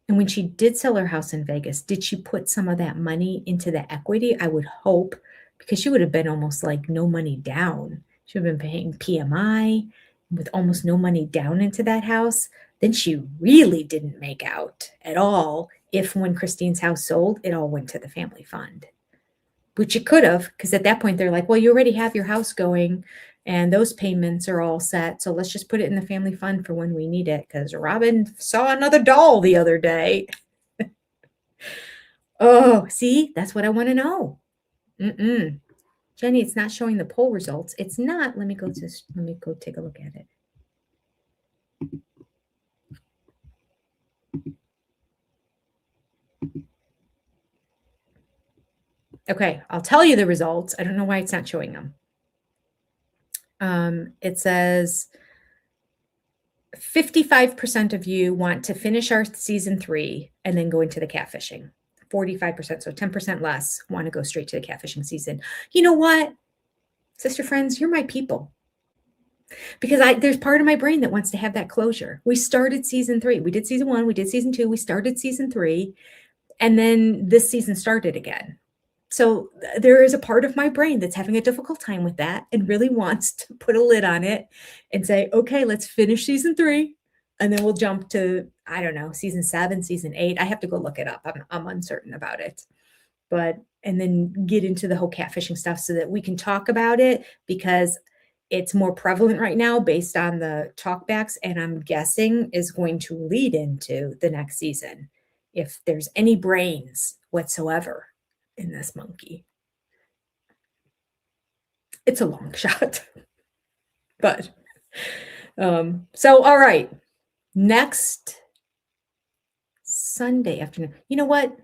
And when she did sell her house in Vegas, did she put some of that money into the equity? I would hope, because she would have been almost like no money down. She would have been paying PMI with almost no money down into that house. Then she really didn't make out at all if when Christine's house sold, it all went to the family fund, which it could have, because at that point they're like, well, you already have your house going and those payments are all set. So let's just put it in the family fund for when we need it, because Robin saw another doll the other day. Oh, see, that's what I want to know. Jenny, it's not showing the poll results. It's not. Let me go take a look at it. Okay, I'll tell you the results. I don't know why it's not showing them. It says 55% of you want to finish our season 3 and then go into the catfishing. 45%, so 10% less, want to go straight to the catfishing season. You know what, sister friends, you're my people. Because there's part of my brain that wants to have that closure. We started season 3. We did season 1. We did season 2. We started season 3. And then this season started again. So there is a part of my brain that's having a difficult time with that and really wants to put a lid on it and say, okay, let's finish season 3. And then we'll jump to, I don't know, season 7, season 8. I have to go look it up. I'm uncertain about it. And then get into the whole catfishing stuff so that we can talk about it, because it's more prevalent right now based on the talkbacks, and I'm guessing is going to lead into the next season if there's any brains whatsoever in this monkey. It's a long shot. But so all right. Next Sunday afternoon. You know what?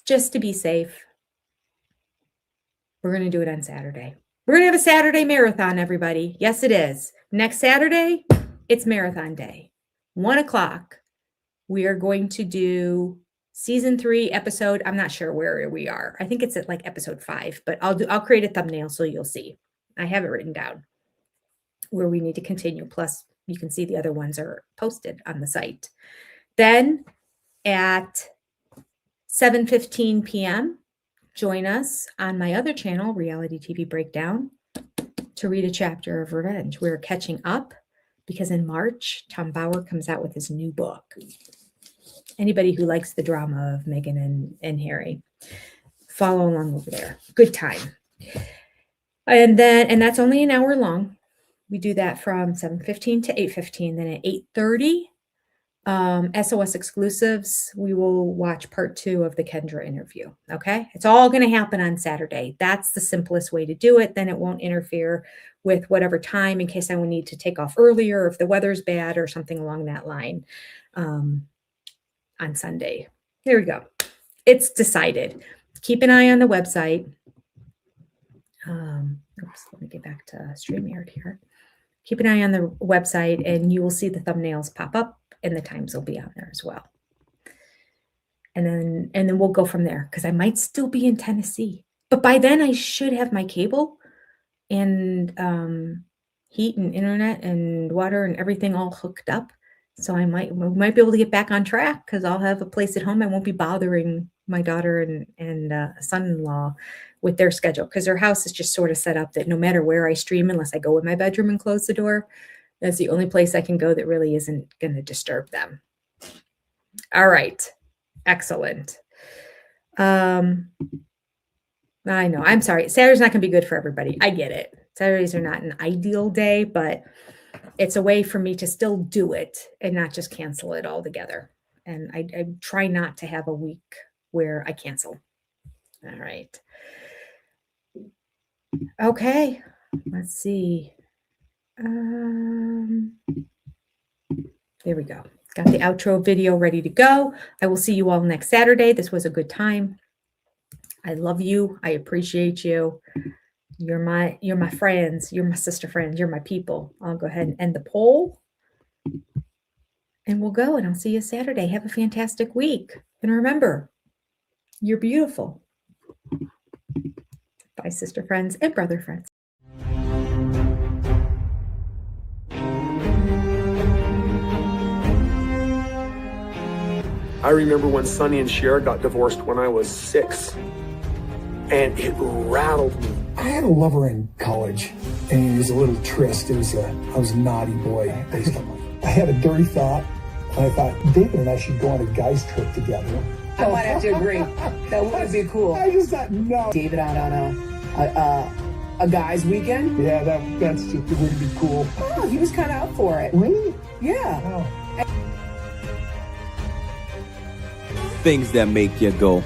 Just to be safe, we're going to do it on Saturday. We're going to have a Saturday marathon, everybody. Yes, it is. Next Saturday, it's marathon day. 1:00. We are going to do season 3 episode. I'm not sure where we are. I think it's at like episode 5, but I'll create a thumbnail so you'll see. I have it written down where we need to continue. Plus, you can see the other ones are posted on the site. Then at 7:15 p.m., join us on my other channel, Reality TV Breakdown, to read a chapter of Revenge. We're catching up because in March, Tom Bauer comes out with his new book. Anybody who likes the drama of Meghan and Harry, follow along over there. Good time. And that's only an hour long. We do that from 7:15 to 8:15. Then at 8:30, SOS exclusives, we will watch part 2 of the Kendra interview. Okay. It's all going to happen on Saturday. That's the simplest way to do it. Then it won't interfere with whatever time in case I will need to take off earlier if the weather's bad or something along that line on Sunday. Here we go. It's decided. Keep an eye on the website. Oops, let me get back to StreamYard here. Keep an eye on the website and you will see the thumbnails pop up and the times will be on there as well. And then we'll go from there because I might still be in Tennessee. But by then I should have my cable and heat and internet and water and everything all hooked up. So we might be able to get back on track because I'll have a place at home. I won't be bothering my daughter and son-in-law with their schedule because their house is just sort of set up that no matter where I stream, unless I go in my bedroom and close the door, that's the only place I can go that really isn't going to disturb them. All right. Excellent. I know. I'm sorry. Saturday's not going to be good for everybody. I get it. Saturdays are not an ideal day, but it's a way for me to still do it and not just cancel it altogether. And I try not to have a week where I cancel. All right. Okay. Let's see. There we go. Got the outro video ready to go. I will see you all next Saturday. This was a good time. I love you. I appreciate you. You're my friends. You're my sister friends. You're my people. I'll go ahead and end the poll. And we'll go and I'll see you Saturday. Have a fantastic week. And remember, you're beautiful. Bye, sister friends and brother friends. I remember when Sonny and Cher got divorced when I was 6, and it rattled me. I had a lover in college, and it was a little tryst. I was a naughty boy. I had a dirty thought, and I thought David and I should go on a guys trip together. I might have to agree. That would be cool. I just thought, no. David out on a guy's weekend? Yeah, that's just, it would be cool. Oh, he was kind of up for it. Really? Yeah. Oh. Things that make you go,